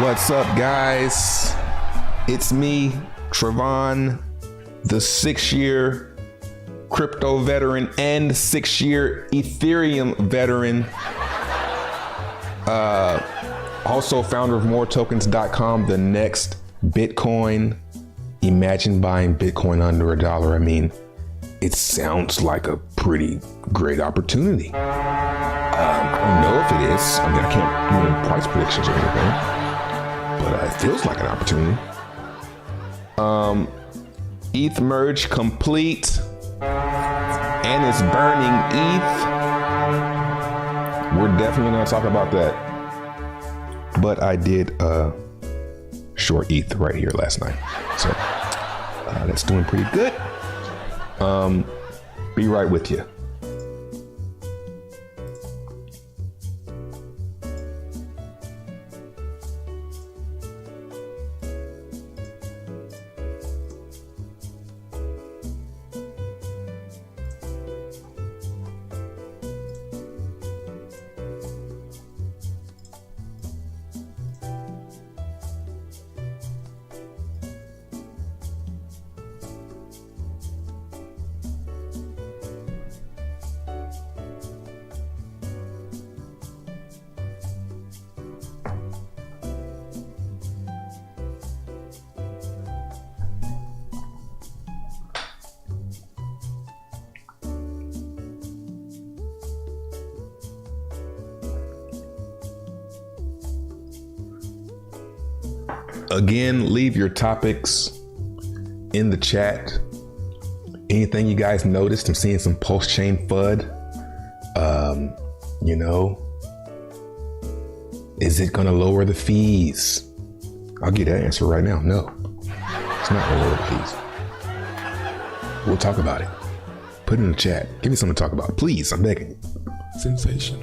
What's up, guys? It's me, Trevon, the 6-year crypto veteran and 6-year Ethereum veteran. Also founder of moretokens.com, the next Bitcoin. Imagine buying Bitcoin under $1. I mean, it sounds like a pretty great opportunity. I don't know if it is. I mean, I can't do price predictions or anything, but it feels like an opportunity. ETH merge complete, and it's burning ETH. We're definitely going to talk about that. But I did short ETH right here last night, so that's doing pretty good. Be right with you. Again, leave your topics in the chat. Anything you guys noticed? I'm seeing some Pulsechain FUD. Is it gonna lower the fees? I'll get that answer right now. No, it's not gonna lower the fees. We'll talk about it. Put it in the chat. Give me something to talk about, please. I'm begging you. Sensational.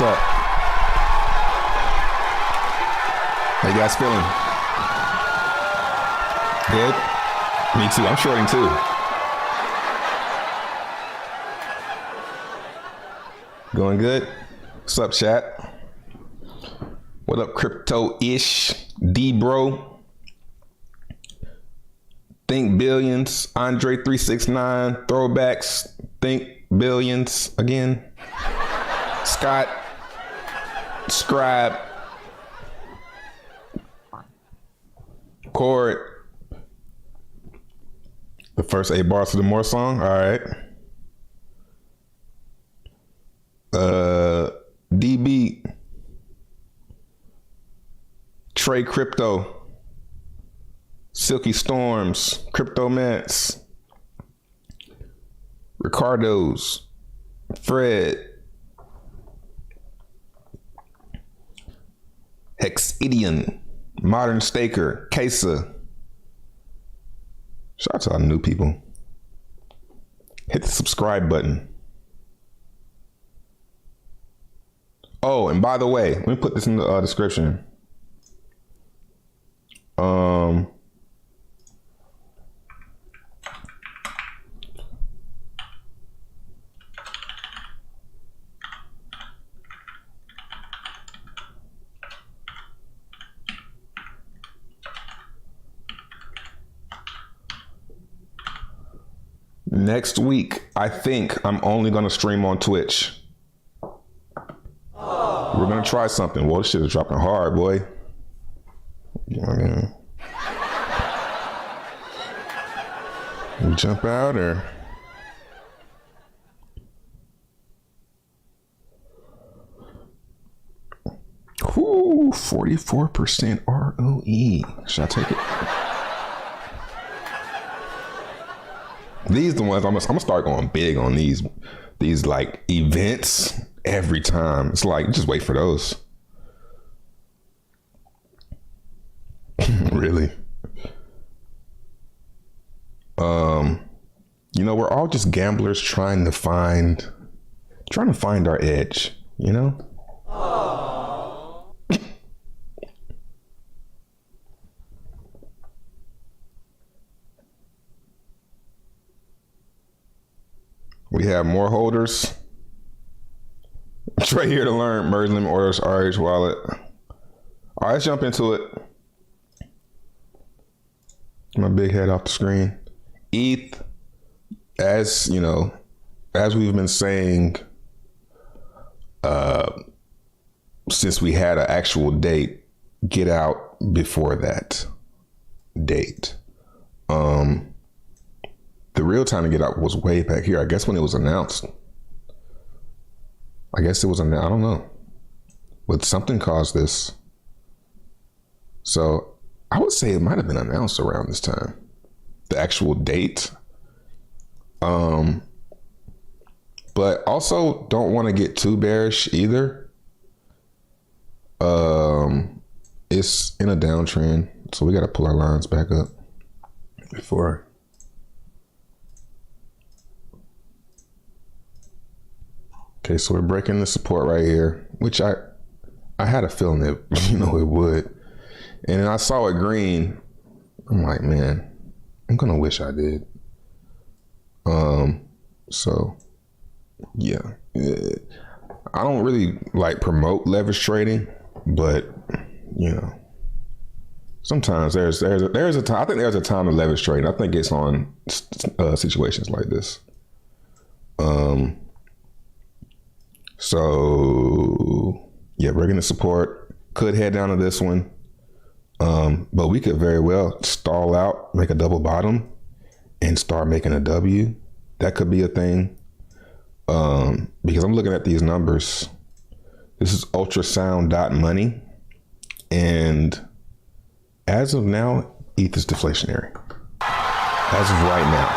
What's up? How you guys feeling? Good? Me too. I'm shorting too. Going good? What's up, chat? What up, crypto-ish? D-bro? Think Billions? Andre 369? Throwbacks? Think Billions again? Scott? Scribe? Chord? The first 8 bars of the More song? All right. DB? Trey Crypto? Silky Storms? Crypto Mets? Ricardo's, Fred, Hexidian, Modern Staker, Kesa. Shout out to all the new people. Hit the subscribe button. Oh, and by the way, let me put this in the description. Next week, I think I'm only going to stream on Twitch. We're going to try something. Well, this shit is dropping hard, boy. You know what I mean? We jump out or... Whoo, 44% ROE. Should I take it? These the ones I'm gonna start going big on these like events every time. It's like just wait for those. Really. You know, we're all just gamblers trying to find our edge, you know? We have more holders. Trey here to learn. Merge limit orders, RH wallet. All right, let's jump into it. My big head off the screen. ETH, as you know, as we've been saying, since we had an actual date, get out before that date. The real time to get out was way back here. I guess when it was announced. I guess it was announced. I don't know. But something caused this. So I would say it might have been announced around this time. The actual date. But also don't want to get too bearish either. It's in a downtrend. So we got to pull our lines back up before. Okay, so we're breaking the support right here, which I had a feeling that, you know, it would. And then I saw it green. I'm like, man, I'm gonna wish I did. So yeah. I don't really like promote leverage trading, but you know, sometimes there's a time. I think there's a time to leverage trade. I think it's on situations like this. So yeah, breaking the support, could head down to this one. But we could very well stall out, make a double bottom and start making a W. That could be a thing. Because I'm looking at these numbers. This is ultrasound.money. And as of now, ETH is deflationary. As of right now.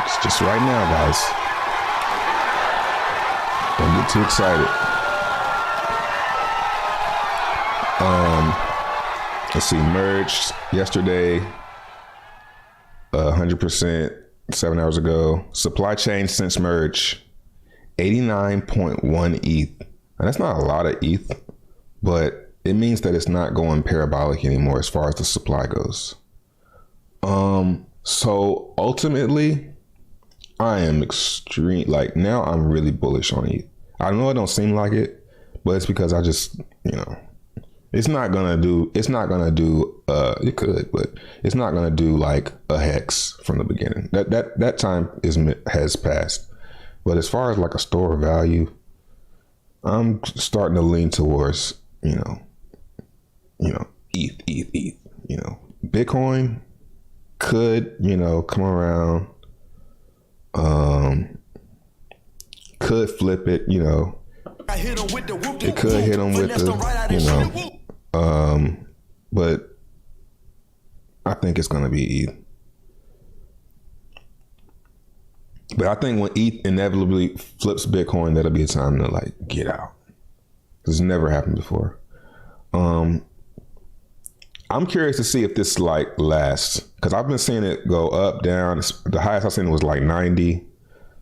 It's just right now, guys. Don't get too excited. Let's see, merged yesterday, 100%, 7 hours ago. Supply chain since merge, 89.1 ETH. And that's not a lot of ETH, but it means that it's not going parabolic anymore as far as the supply goes. So ultimately, I am now I'm really bullish on ETH. I know it don't seem like it, but it's because I just, you know, it could, but it's not gonna do like a hex from the beginning. That time has passed. But as far as like a store of value, I'm starting to lean towards, you know, ETH, you know, Bitcoin could, you know, come around, could flip it, you know, it could hit them with the, you know, but I think it's going to be ETH. But I think when ETH inevitably flips Bitcoin, that'll be a time to like get out. It's never happened before. I'm curious to see if this like lasts, because I've been seeing it go up, down. The highest I've seen was like 90.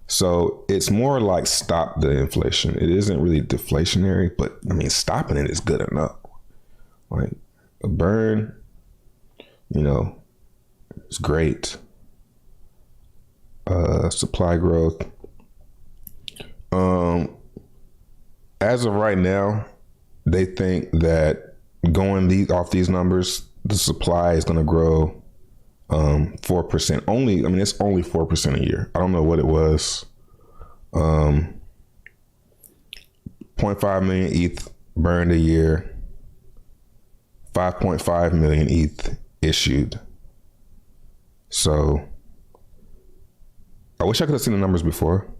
So it's more like stop the inflation. It isn't really deflationary, but I mean, stopping it is good enough. Like a burn, you know, it's great. Supply growth. As of right now, they think that going off these numbers, the supply is going to grow 4% only. I mean, it's only 4% a year. I don't know what it was. 0.5 million ETH burned a year. 5.5 million ETH issued. So I wish I could have seen the numbers before.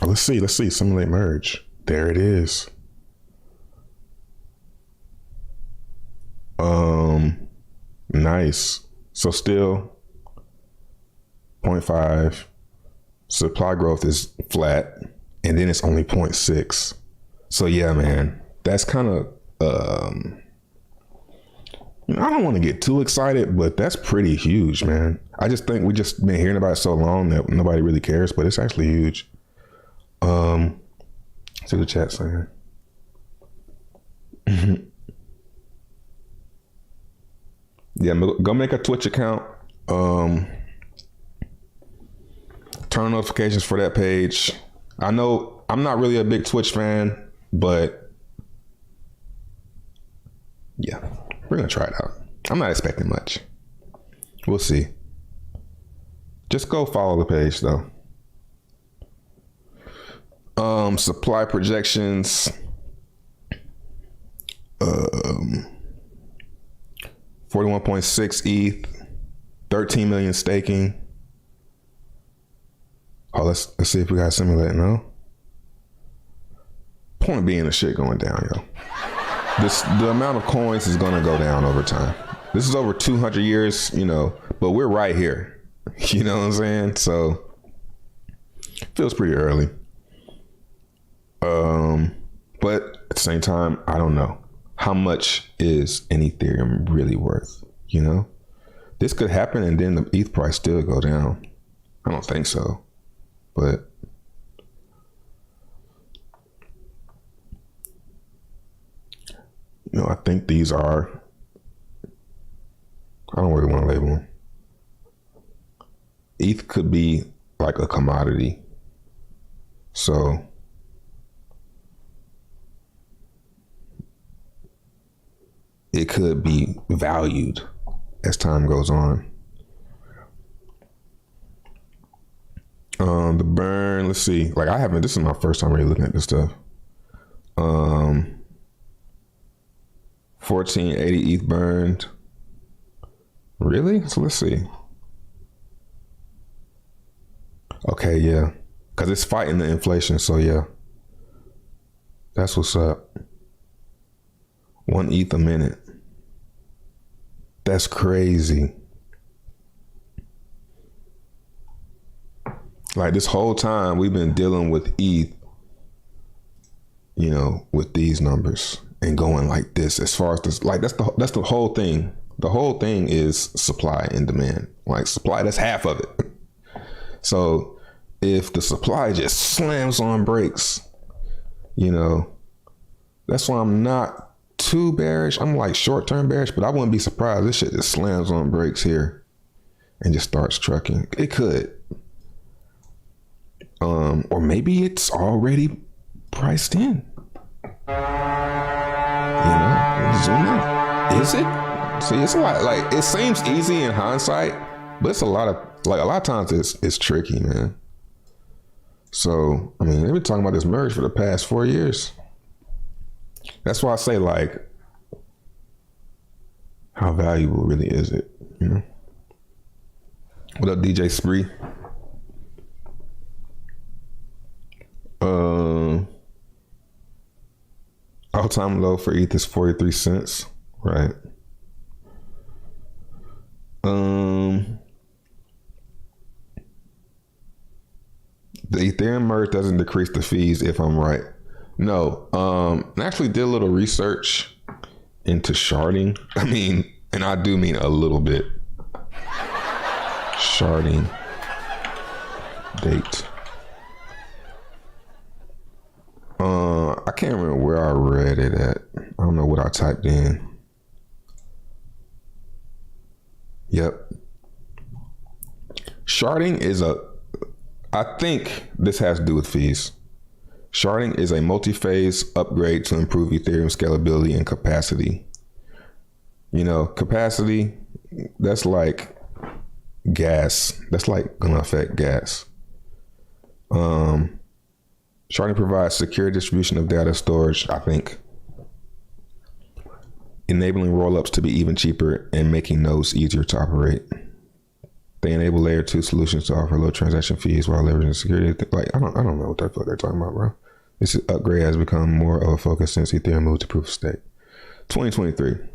Let's see. Simulate merge. There it is. Nice. So still 0.5. Supply growth is flat, and then it's only 0.6. So yeah, man, that's kind of I don't want to get too excited, but that's pretty huge, man. I just think we just been hearing about it so long that nobody really cares, but it's actually huge. See the chat saying. Yeah, go make a Twitch account. Turn notifications for that page. I know I'm not really a big Twitch fan, but yeah, we're gonna try it out. I'm not expecting much. We'll see. Just go follow the page though. Supply projections. 41.6 ETH, 13 million staking. Oh, let's see if we got simulate. No. Point being, the shit going down, yo. The amount of coins is gonna go down over time. This is over 200 years, you know, but we're right here. You know what I'm saying? So feels pretty early. But at the same time, I don't know. How much is an Ethereum really worth? You know, this could happen and then the ETH price still go down. I don't think so, but you know, I think these are, I don't really want to label them. ETH could be like a commodity. So it could be valued as time goes on. The burn, let's see. Like this is my first time really looking at this stuff. 1480 ETH burned. Really? So let's see. Okay, yeah. Because it's fighting the inflation, so yeah. That's what's up. 1 ETH a minute. That's crazy. Like this whole time we've been dealing with ETH, you know, with these numbers and going like this. As far as this, like that's the whole thing. The whole thing is supply and demand. Like supply, that's half of it. So if the supply just slams on brakes, you know, that's why I'm not too bearish. I'm like short-term bearish, but I wouldn't be surprised this shit just slams on brakes here and just starts trucking. It could. Or maybe it's already priced in. You know, zoom out. Is it? See, it's a lot. Like it seems easy in hindsight, but it's a lot of times it's tricky, man. So I mean, they've been talking about this merge for the past 4 years. That's why I say, like, how valuable really is it? You know. What up, DJ Spree? All-time low for ETH is 43 cents, right? The Ethereum merge doesn't decrease the fees if I'm right. No. I actually did a little research into sharding. I mean, and I do mean a little bit. Sharding date. I can't remember where I read it at. I don't know what I typed in. Yep. Sharding is I think this has to do with fees. Sharding is a multi-phase upgrade to improve Ethereum scalability and capacity. You know, capacity, that's like gas. That's like gonna affect gas. Sharding provides secure distribution of data storage, I think, enabling rollups to be even cheaper and making nodes easier to operate. They enable layer 2 solutions to offer low transaction fees while leveraging security. Like, I don't know what the fuck they're talking about, bro. This upgrade has become more of a focus since Ethereum moved to proof of stake. 2023.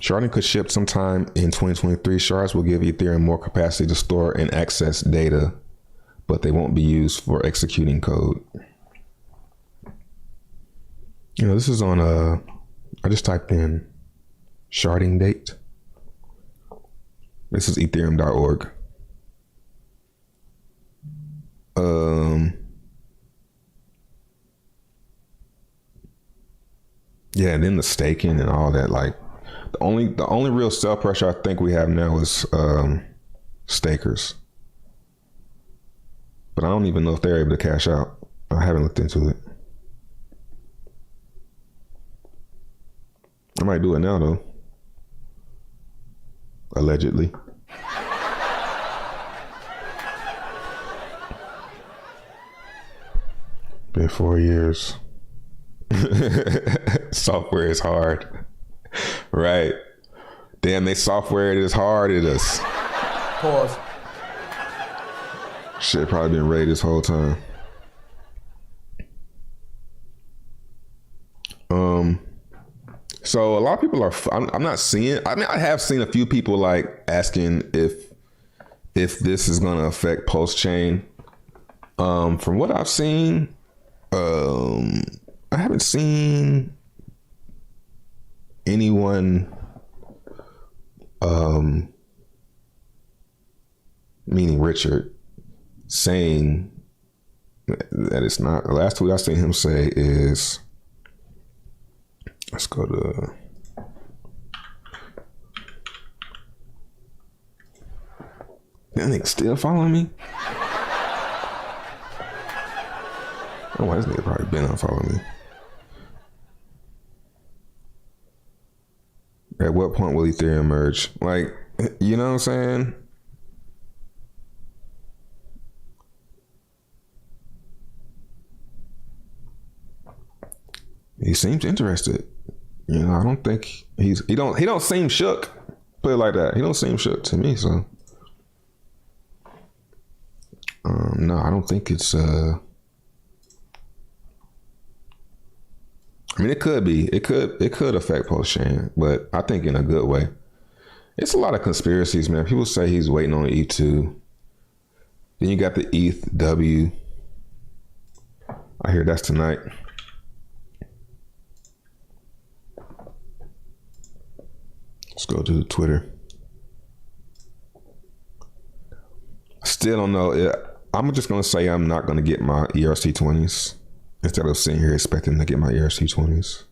Sharding could ship sometime in 2023. Shards will give Ethereum more capacity to store and access data, but they won't be used for executing code. You know, this is on I just typed in sharding date. This is ethereum.org. Yeah, and then the staking and all that, like the only real sell pressure I think we have now is stakers. But I don't even know if they're able to cash out. I haven't looked into it. I might do it now though. Allegedly. Been 4 years. Software is hard. Right. Damn, they software it is hard at us. Pause. Shit probably been ready this whole time. So a lot of people are, I'm not seeing, I mean, I have seen a few people like asking if this is going to affect Pulsechain. From what I've seen, I haven't seen anyone, meaning Richard, saying that it's not. The last tweet I seen him say is, let's go to, that nigga still following me? Oh, why this nigga probably been unfollowing me. At what point will Ethereum merge? Like, you know what I'm saying? He seems interested. You know, I don't think he don't seem shook. Put it like that. He don't seem shook to me, so. No, I don't think it's I mean, it could be. It could affect Pulsechain, but I think in a good way. It's a lot of conspiracies, man. People say he's waiting on ETH2. Then you got the ETH-W. I hear that's tonight. Let's go to Twitter. Still don't know. I'm just going to say I'm not going to get my ERC20s instead of sitting here expecting to get my ERC20s.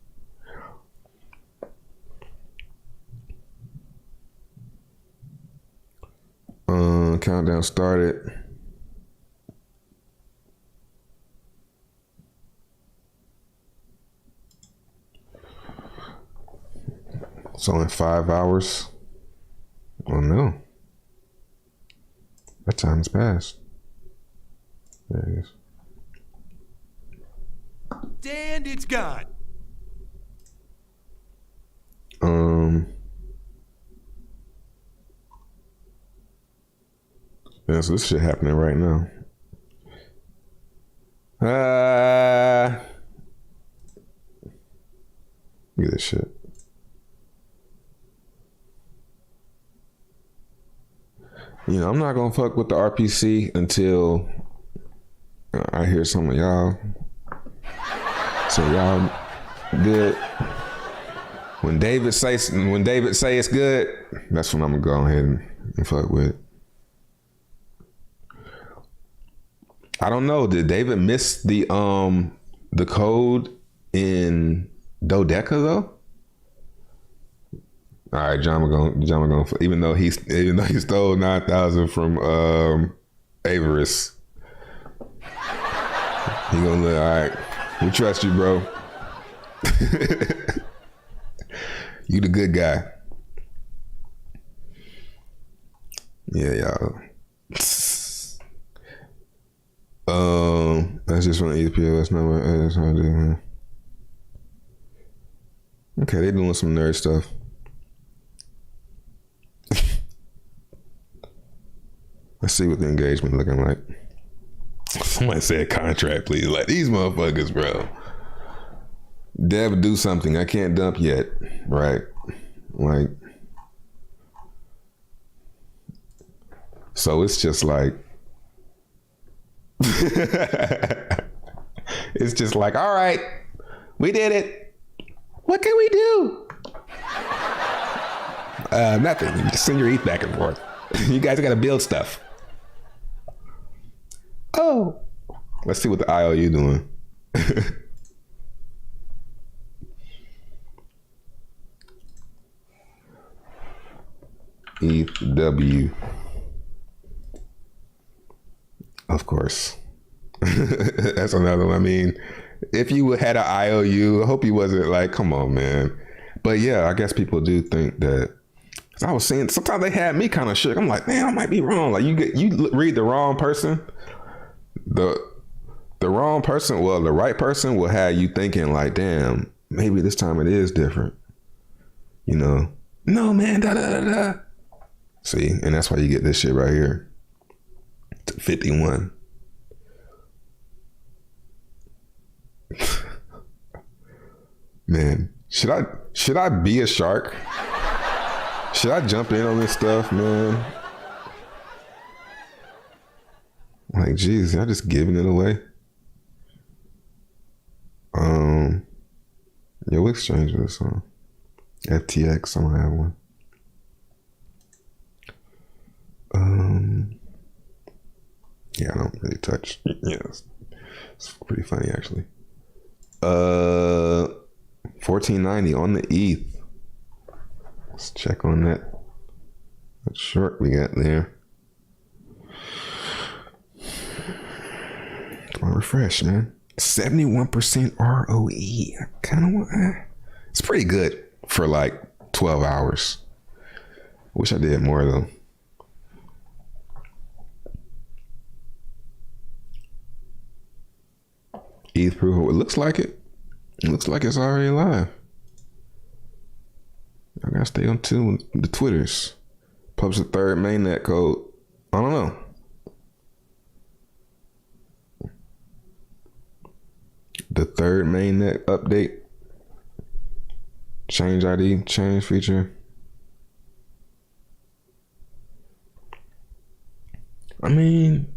Countdown started. So in 5 hours. Oh no. That time has passed. There it is. And it's gone. Yeah, so this shit happening right now. Look at this shit. You know, I'm not gonna fuck with the RPC until I hear some of y'all say y'all good. When David say it's good, that's when I'm gonna go ahead and fuck with it. I don't know. Did David miss the code in Dodeca though? All right, John gonna even though he stole 9,000 from Avarice, he gonna look. All right, we trust you, bro. You the good guy. Yeah, y'all. That's just from the EPOS number. Okay, they doing some nerd stuff. Let's see what the engagement looking like. Somebody said contract, please. Like, these motherfuckers, bro. Dev, do something. I can't dump yet. Right. Like, so it's just like, it's just like, all right, we did it. What can we do? Nothing. You just send your ETH back and forth. You guys got to build stuff. Oh, let's see what the IOU doing. ETHW. Of course. That's another one. I mean, if you had an IOU, I hope you wasn't like, come on, man. But yeah, I guess people do think that. I was saying, sometimes they had me kind of shook. I'm like, man, I might be wrong. Like you read the wrong person. The wrong person, well, the right person will have you thinking like, damn, maybe this time it is different. You know? No, man, da da da da. See, and that's why you get this shit right here. 51. Man, should I be a shark? Should I jump in on this stuff, man? Like, geez, y'all just giving it away. Yeah, what exchange was this on? FTX, I don't have one. Yeah, I don't really touch. Yeah, it's pretty funny actually. 1490 on the ETH. Let's check on that. What short we got there. Come on, refresh, man. 71% ROE. I kind of want. It's pretty good for like 12 hours. Wish I did more though. ETH proof. It looks like it. It looks like it's already live. I gotta stay on tune with the Twitters. Publish the third mainnet code. I don't know. The third mainnet update. Change ID, change feature. I mean,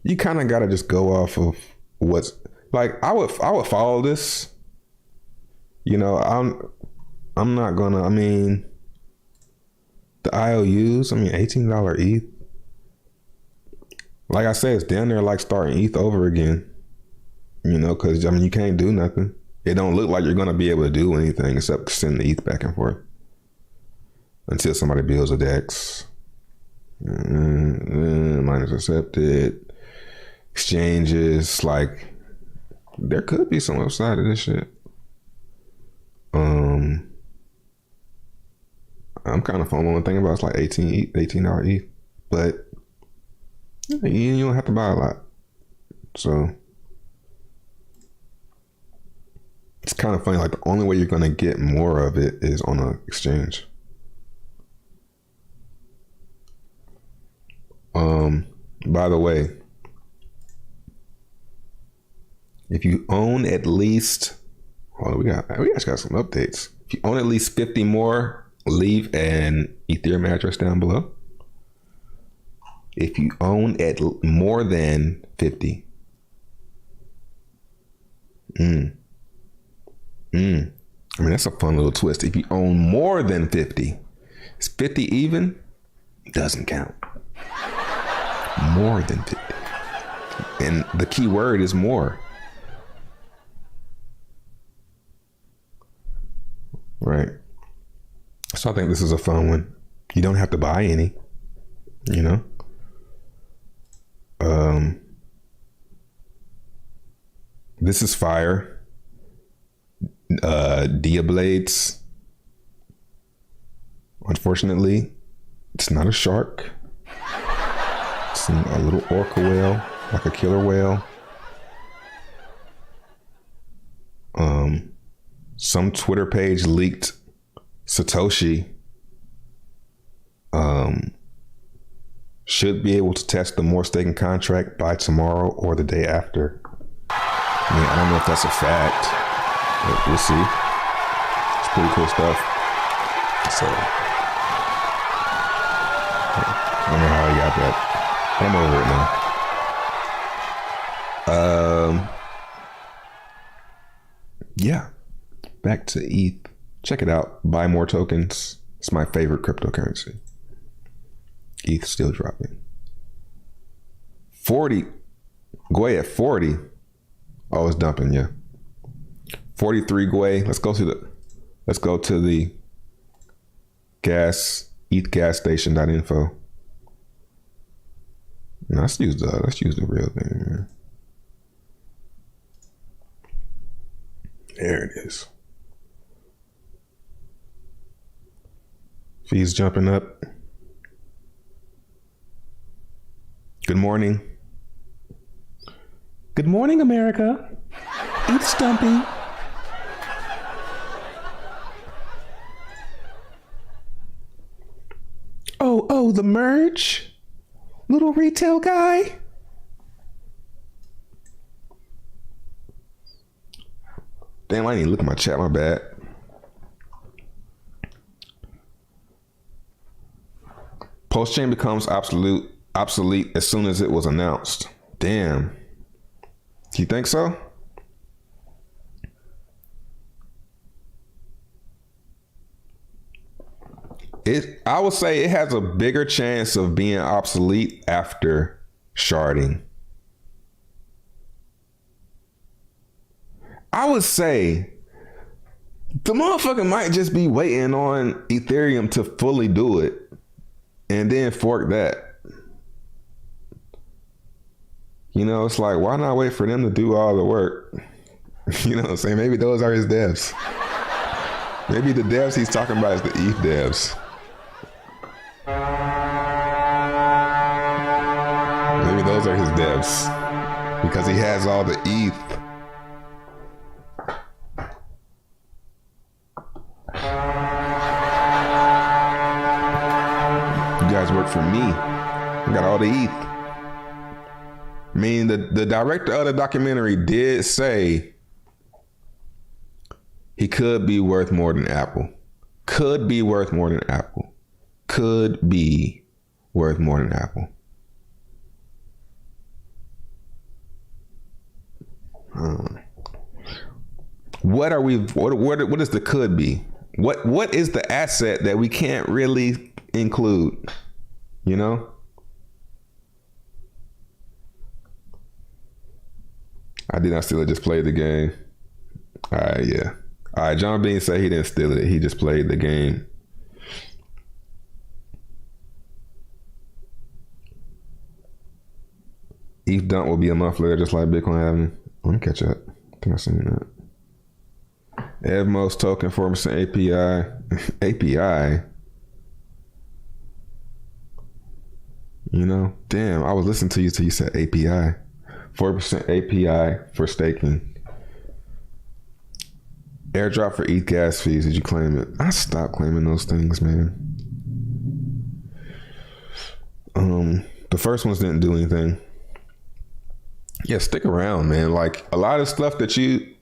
you kind of gotta just go off of what's like. I would follow this. You know, I'm not gonna. I mean, the IOUs. I mean, $18 ETH. Like I said, it's down there like starting ETH over again. You know, because I mean, you can't do nothing. It don't look like you're gonna be able to do anything except send the ETH back and forth until somebody builds a DEX. Miners accepted. Exchanges, like there could be some upside of this shit. I'm kind of following thinking about it's like $18 ETH, but you don't have to buy a lot, so it's kind of funny. Like the only way you're gonna get more of it is on an exchange. By the way, if you own at least Hold on, we actually got some updates. If you own at least 50 more, leave an Ethereum address down below. If you own at more than 50. I mean, that's a fun little twist. If you own more than 50, it's 50 even, doesn't count. More than 50. And the key word is more. Right. So I think this is a fun one. You don't have to buy any, you know? This is fire. Dia blades. Unfortunately, it's not a shark. It's a little orca whale, like a killer whale. Some Twitter page leaked Satoshi should be able to test the more staking contract by tomorrow or the day after. I mean, I don't know if that's a fact, but we'll see. It's pretty cool stuff. So I don't know how he got that, but I'm over it now. Yeah, back to ETH. Check it out. Buy more tokens. It's my favorite cryptocurrency. ETH still dropping. 40. Gwei at 40. Oh, it's dumping, yeah. 43 Gwei. Let's go to the ETH gas station.info. No, let's use the real thing, man. There it is. Fees jumping up. Good morning. Good morning, America. ETH's dumping. Oh, the merge? Little retail guy? Damn, I need to look at my chat, my bad. Pulsechain becomes obsolete as soon as it was announced. Damn. Do you think so? I would say it has a bigger chance of being obsolete after sharding. I would say the motherfucker might just be waiting on Ethereum to fully do it and then fork that. You know, it's like, why not wait for them to do all the work? You know what I'm saying? Maybe those are his devs. Maybe the devs he's talking about is the ETH devs. Maybe those are his devs because he has all the ETH. You guys work for me. I got all the ETH. I mean, the director of the documentary did say he could be worth more than Apple. Could be worth more than Apple. Could be worth more than Apple. What is the could be? What is the asset that we can't really include? You know? I did not steal it, just played the game. Alright, yeah. Alright, John Bean said he didn't steal it, he just played the game. ETH dump will be a month later, just like Bitcoin having. Let me catch up. I think I seen that. Evmos token 4% API. API. You know, damn, I was listening to you till you said API. 4% API for staking. Airdrop for ETH gas fees. Did you claim it? I stopped claiming those things, man. The first ones didn't do anything. Yeah, stick around, man. Like a lot of stuff that you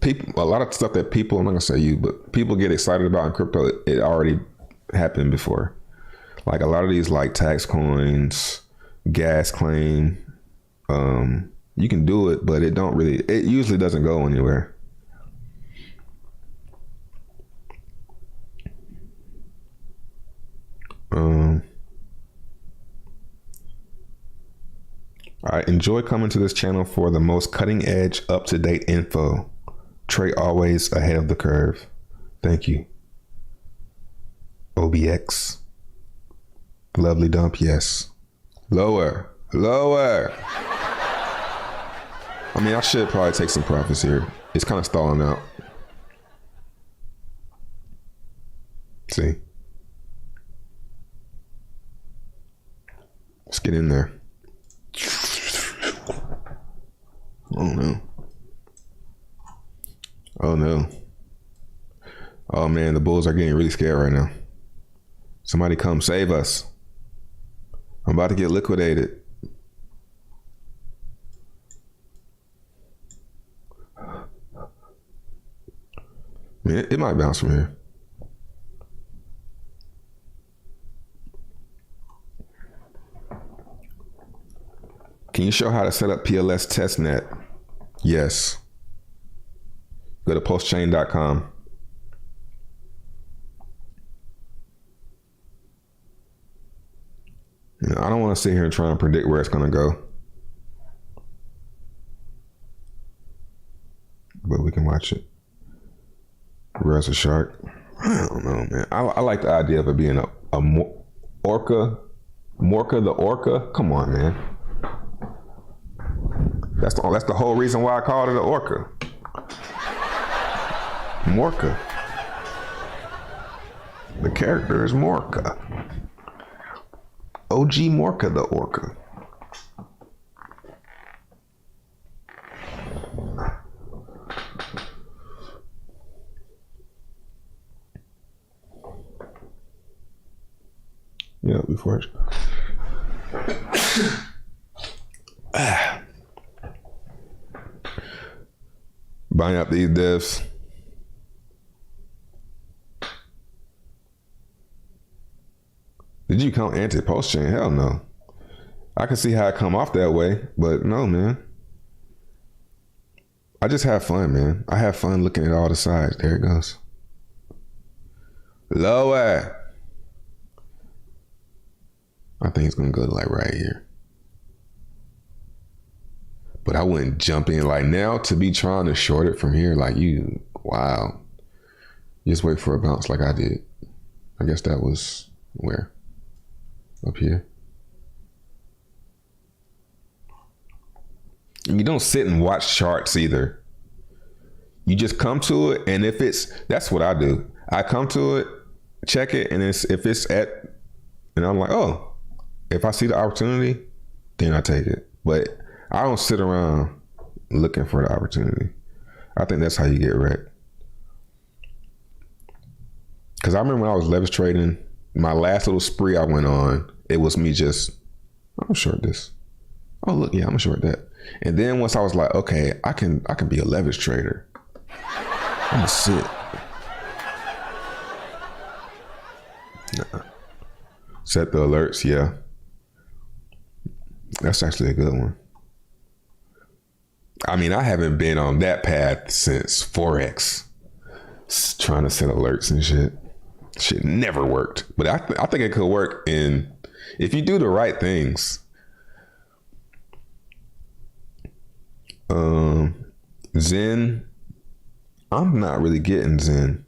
people, a lot of stuff that people, I'm not gonna say you, but people get excited about in crypto, it already happened before. Like a lot of these like tax coins, gas claim, you can do it, but it usually doesn't go anywhere. I enjoy coming to this channel for the most cutting edge, up to date info. Trey always ahead of the curve. Thank you. OBX. Lovely dump, yes. Lower. I mean, I should probably take some profits here. It's kind of stalling out. See? Let's get in there. Oh no. Oh no. Oh man, the bulls are getting really scared right now. Somebody come save us. I'm about to get liquidated. I mean, it might bounce from here. Can you show how to set up PLS testnet? Yes. Go to pulsechain.com. You know, I don't want to sit here and try and predict where it's going to go. But we can watch it. Where's the shark? I don't know, man. I like the idea of it being a orca. Morca the orca? Come on, man. That's the whole reason why I called it an orca. Morca. The character is Morca. OG Morca the orca. Yeah, before it. Buying up these divs. Did you come anti-Pulsechain? Hell no. I can see how it come off that way, but no, man. I just have fun, man. I have fun looking at all the sides. There it goes. Lower. I think it's gonna go like right here. But I wouldn't jump in like now to be trying to short it from here. Like you, wow. Just wait for a bounce like I did. I guess that was where? Up here. And you don't sit and watch charts either. You just come to it, and if it's, that's what I do. I come to it, check it, and if it's at, and I'm like, oh, if I see the opportunity, then I take it. But I don't sit around looking for the opportunity. I think that's how you get wrecked. Because I remember when I was leverage trading, my last little spree I went on, it was me just, I'm short this. Oh look, yeah, I'm gonna short that. And then once I was like, okay, I can be a leverage trader. I'm gonna sit. Nah. Set the alerts, yeah. That's actually a good one. I mean, I haven't been on that path since Forex. Trying to set alerts and shit. Shit never worked. But I think it could work if you do the right things. Zen, I'm not really getting Zen.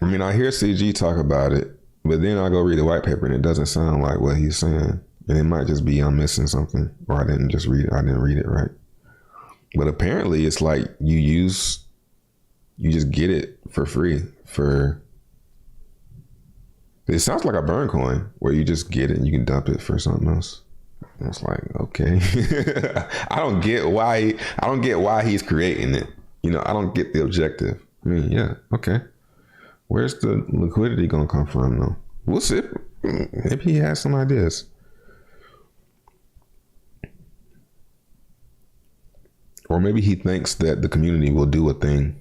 I mean, I hear CG talk about it, but then I go read the white paper and it doesn't sound like what he's saying. And it might just be I'm missing something, or I didn't read it right. But apparently it's like you just get it for free it sounds like a burn coin where you just get it and you can dump it for something else. And it's like, okay. I don't get why he's creating it. You know, I don't get the objective. I mean, yeah, okay. Where's the liquidity gonna come from though? We'll see. Maybe he has some ideas. Or maybe he thinks that the community will do a thing.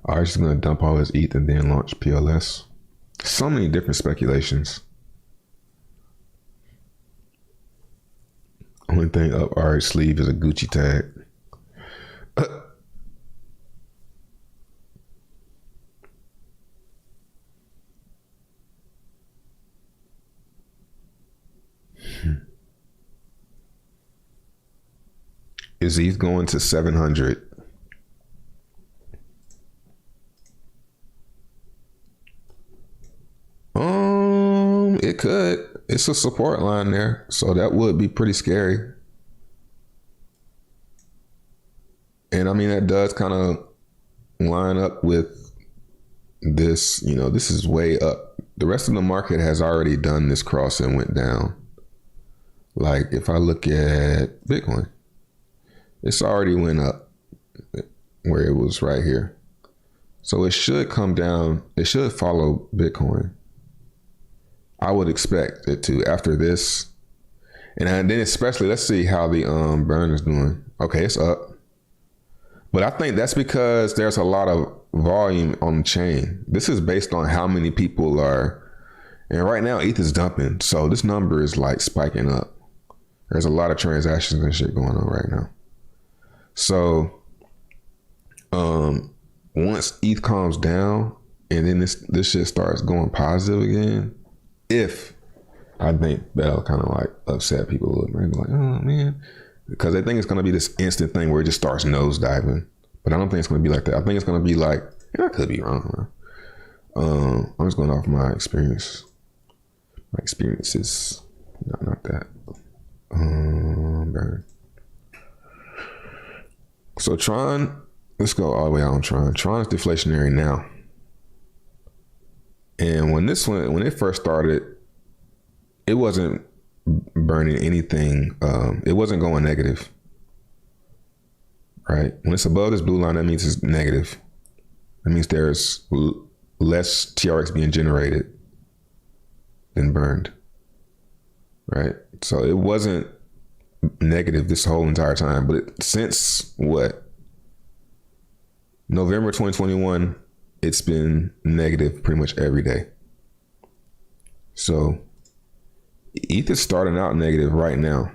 All right, just gonna dump all his ETH and then launch PLS. So many different speculations. Only thing up our sleeve is a Gucci tag. Is ETH going to 700? It could. It's a support line there, so that would be pretty scary. And I mean, that does kind of line up with this. You know, this is way up. The rest of the market has already done this cross and went down. Like if I look at Bitcoin, it's already went up where it was right here. So it should come down. It should follow Bitcoin. I would expect it to after this. And then especially, let's see how the burn is doing. Okay, it's up. But I think that's because there's a lot of volume on the chain. This is based on how many people are. And right now, ETH is dumping. So this number is like spiking up. There's a lot of transactions and shit going on right now. So once ETH calms down and then this shit starts going positive again, I think that'll kind of like upset people a little bit. Like, oh man, because they think it's going to be this instant thing where it just starts nosediving. But I don't think it's going to be like that. I think it's going to be like, and I could be wrong. I'm just going off my experience. My experiences. No, not that. Burn. So Tron, let's go all the way out on Tron. Tron is deflationary now. And when it first started, it wasn't burning anything. It wasn't going negative, right? When it's above this blue line, that means it's negative. That means there's less TRX being generated than burned, right? So it wasn't negative this whole entire time, but since November 2021, it's been negative pretty much every day. So ETH is starting out negative right now,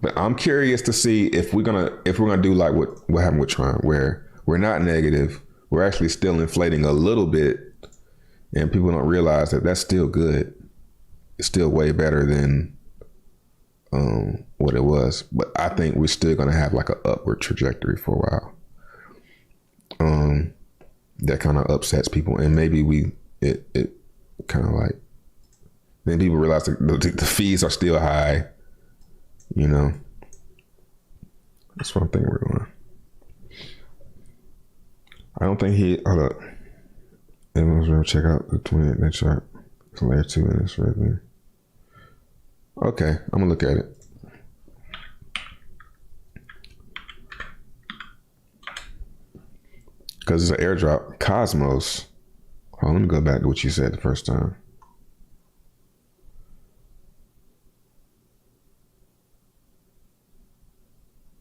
but I'm curious to see if we're gonna do like what happened with Tron, where we're not negative, we're actually still inflating a little bit, and people don't realize that that's still good. It's still way better than what it was, but I think we're still gonna have like an upward trajectory for a while. That kind of upsets people, and maybe it kind of like, then people realize the fees are still high, you know. That's what I'm thinking we're going. I don't think hold up. Everyone's gonna check out the 28-minute chart. It's layer 2 in this revenue. Okay, I'm gonna look at it. Because it's an airdrop. Cosmos. Oh, let me go back to what you said the first time.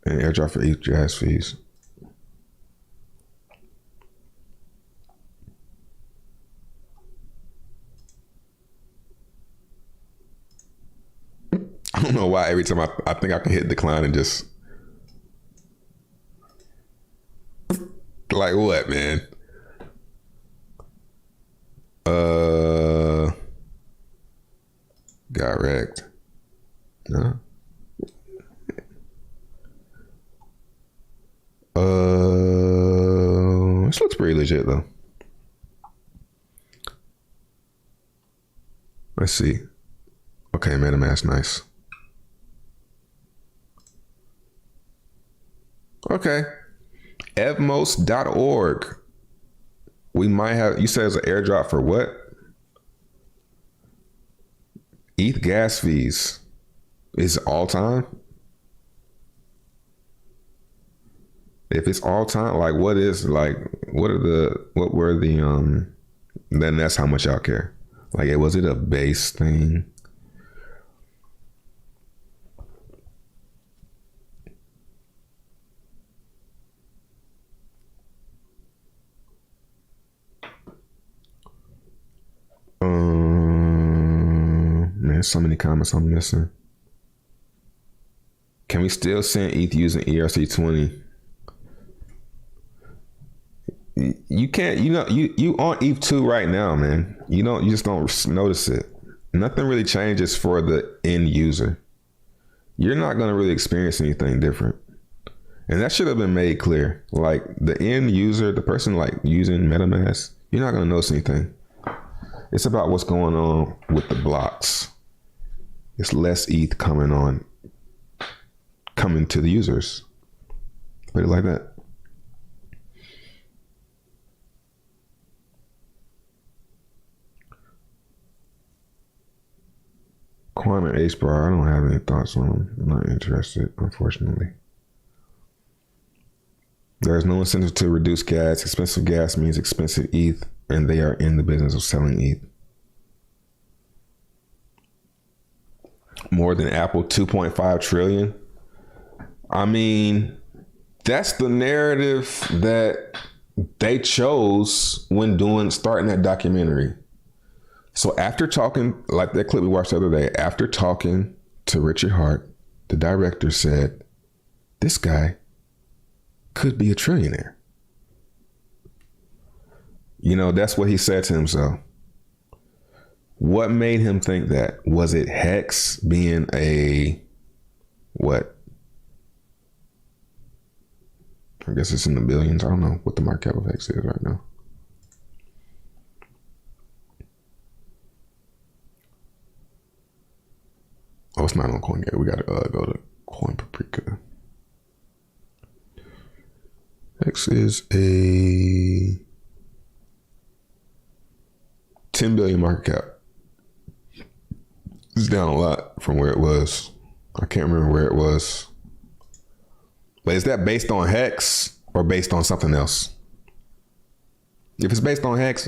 An airdrop for ETH gas fees. I don't know why every time I think I can hit decline and just like what, man? Got wrecked. No. This looks pretty legit though. Let's see. Okay, MetaMask, nice. Okay. Evmos.org. We might have, you said it's an airdrop for what? ETH gas fees. Is it all time? If it's all time, like what were the then that's how much y'all care. Like, was it a base thing? man, so many comments I'm missing. Can we still send ETH using ERC20? You can't, you on ETH2 right now, man. You just don't notice it. Nothing really changes for the end user. You're not going to really experience anything different. And that should have been made clear. Like the end user, the person like using MetaMask, you're not going to notice anything. It's about what's going on with the blocks. It's less ETH coming to the users. Put it like that. Quantum and H-Bar, I don't have any thoughts on them. I'm not interested, unfortunately. There is no incentive to reduce gas. Expensive gas means expensive ETH, and they are in the business of selling ETH. More than Apple, 2.5 trillion. I mean, that's the narrative that they chose when starting that documentary. So after talking, like that clip we watched the other day, after talking to Richard Hart, the director said, this guy could be a trillionaire. That's what he said to himself. What made him think that? Was it Hex being a what? I guess it's in the billions. I don't know what the market cap of Hex is right now. Oh, it's not on CoinGate. We gotta go to Coin Paprika. Hex is a 10 billion market cap. It's down a lot from where it was. I can't remember where it was. But is that based on Hex or based on something else? If it's based on Hex,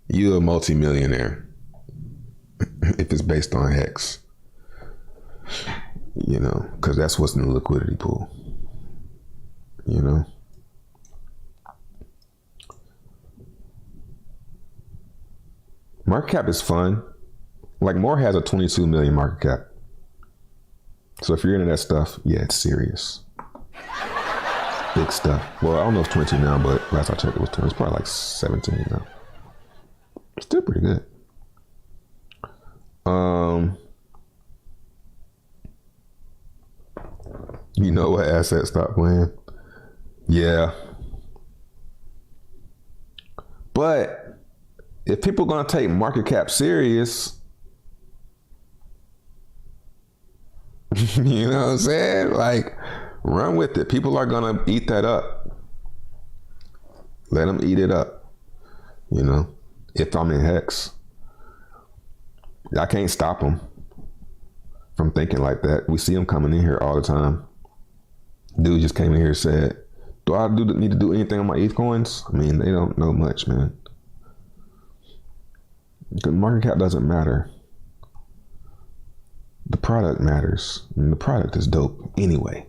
you're a multimillionaire. If it's based on Hex, because that's what's in the liquidity pool. Market cap is fun. Like More has a 22 million market cap. So if you're into that stuff, yeah, it's serious. Big stuff. Well, I don't know if 22 now, but last I checked it was 20. It's probably like 17 now. Still pretty good. You know what asset stopped playing? Yeah. But if people are going to take market cap serious, you know what I'm saying? Like, run with it. People are going to eat that up. Let them eat it up. If I'm in Hex, I can't stop them from thinking like that. We see them coming in here all the time. Dude just came in here and said, do I need to do anything on my ETH coins? I mean, they don't know much, man. The market cap doesn't matter. The product matters. And the product is dope anyway.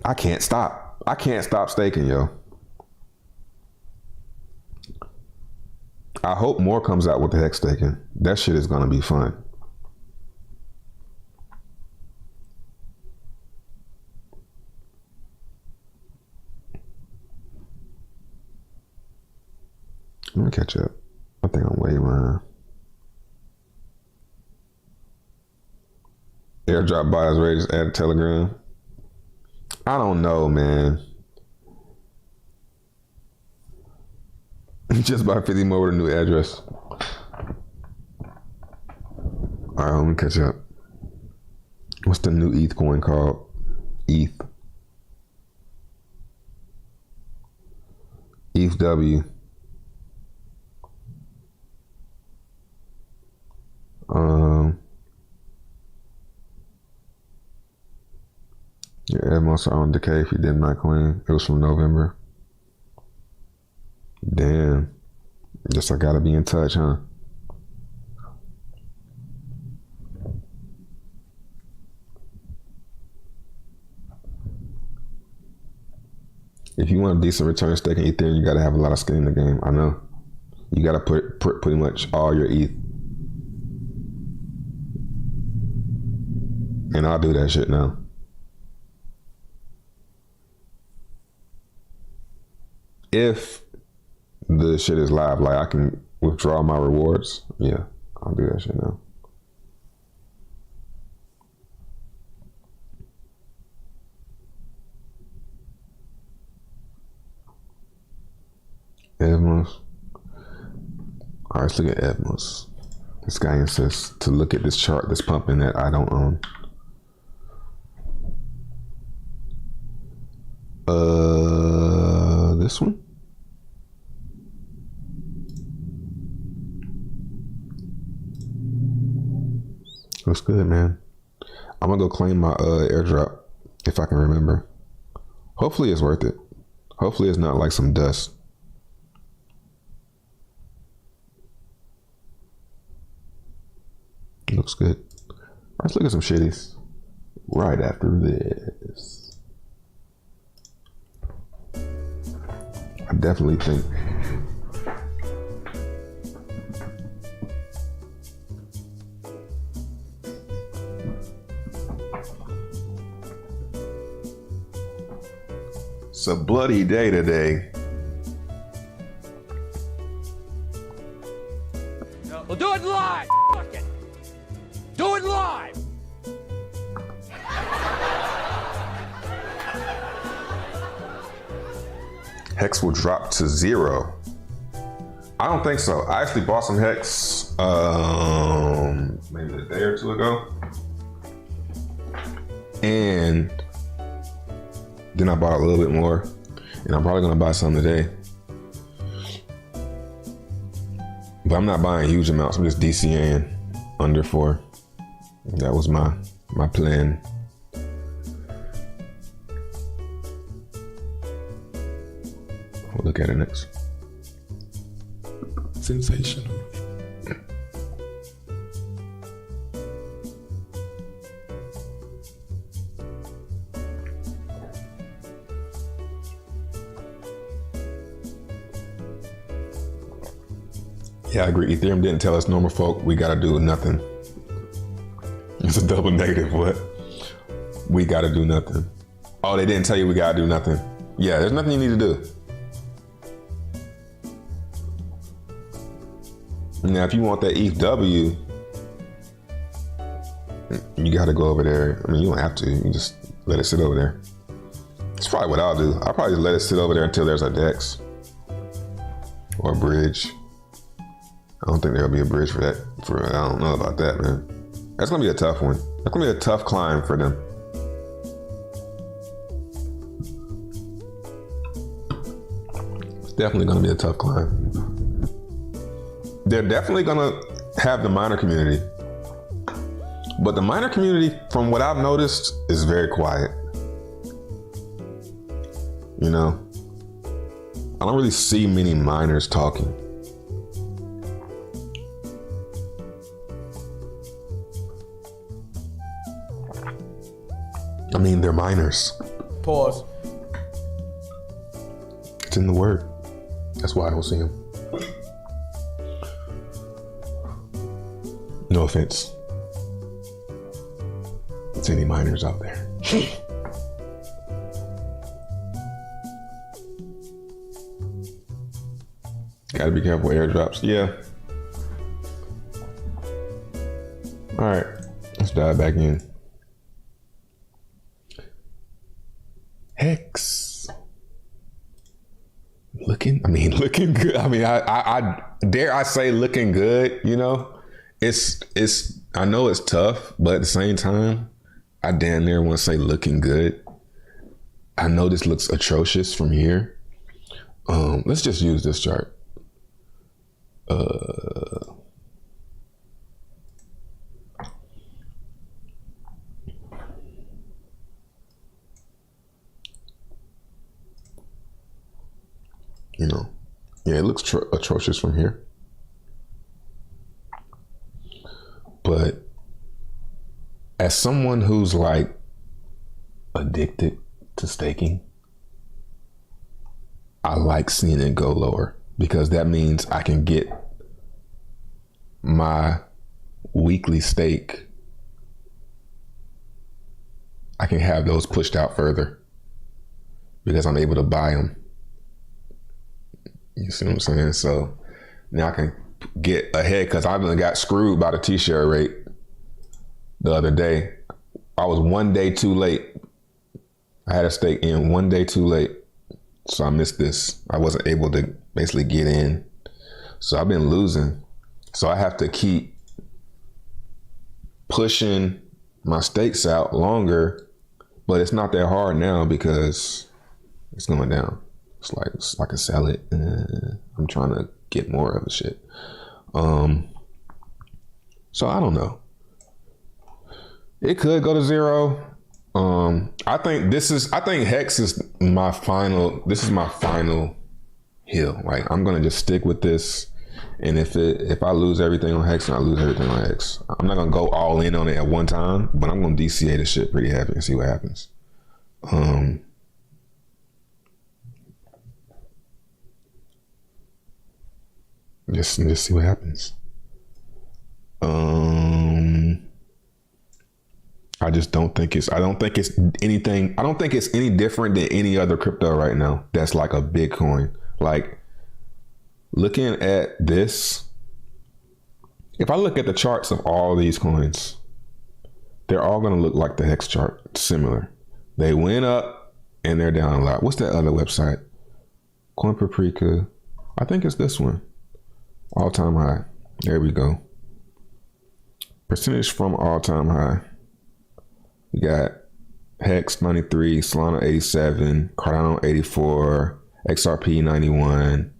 I can't stop. I can't stop staking, yo. I hope more comes out with the Hex staking. That shit is gonna be fun. Let me catch up. I think I'm way behind. Airdrop buyers ready to add a Telegram. I don't know, man. Just buy 50 more with a new address. All right, let me catch up. What's the new ETH coin called? ETH. ETHW. Yeah, most are on decay if you did not clean. It was from November. Damn. Guess I gotta be in touch, huh? If you want a decent return staking Ethereum, you gotta have a lot of skin in the game. I know. You gotta put pretty much all your ETH. And I'll do that shit now. If the shit is live, like I can withdraw my rewards, yeah, I'll do that shit now. Evmos. All right, let's look at Evmos. This guy insists to look at this chart that's pumping that I don't own. This one? Looks good, man. I'm gonna go claim my airdrop if I can remember. Hopefully it's worth it. Hopefully it's not like some dust. Looks good. All right, let's look at some shitties right after this. I definitely think it's a bloody day today. We'll do it live. Fuck it. Do it live. Hex will drop to 0. I don't think so. I actually bought some Hex maybe a day or two ago. And then I bought a little bit more. And I'm probably gonna buy some today. But I'm not buying huge amounts. I'm just DCAing under 4. That was my plan. We'll look at it next. Sensational. Yeah, I agree. Ethereum didn't tell us normal folk we gotta do nothing. It's a double negative. What? We gotta do nothing. Oh, they didn't tell you we gotta do nothing. Yeah, there's nothing you need to do. Now, if you want that ETH, you gotta go over there. I mean, you don't have to. You just let it sit over there. That's probably what I'll do. I'll probably just let it sit over there until there's a DEX or a bridge. I don't think there'll be a bridge for that. I don't know about that, man. That's gonna be a tough one. That's gonna be a tough climb for them. It's definitely gonna be a tough climb. They're definitely gonna have the miner community. But the miner community, from what I've noticed, is very quiet. You know? I don't really see many miners talking. I mean, they're miners. Pause. It's in the word. That's why I don't see them. No offense to any miners out there. Gotta be careful with airdrops. Yeah. All right, let's dive back in. Hex. Looking good. I mean, I dare I say looking good, you know? It's I know it's tough, but at the same time, I damn near want to say looking good. I know this looks atrocious from here. Let's just use this chart. You know, yeah, it looks atrocious from here. But as someone who's like addicted to staking, I like seeing it go lower. because that means I can get my weekly stake. I can have those pushed out further because I'm able to buy them. You see what I'm saying? So now I can get ahead, because I got screwed by the T-share rate the other day. I was 1 day too late. I had a stake in 1 day too late. So I missed this. I wasn't able to basically get in. So I've been losing. So I have to keep pushing my stakes out longer, but it's not that hard now because it's going down. It's like I can sell it. I'm trying to get more of the shit. So I don't know. It could go to zero. I think Hex is my final. This is my final hill. Like, I'm gonna just stick with this. And if I lose everything on Hex, then I lose everything on Hex. I'm not gonna go all in on it at one time, but I'm gonna DCA this shit pretty heavy and see what happens. Just see what happens. I just don't think it's anything. I don't think it's any different than any other crypto right now that's like a Bitcoin. Like, looking at this, if I look at the charts of all these coins, they're all going to look like the Hex chart, similar. They went up and they're down a lot. What's that other website? Coin Paprika. I think it's this one. All-time high. There we go. Percentage from all-time high. We got Hex 93, Solana 87, Cardano 84, XRP 91,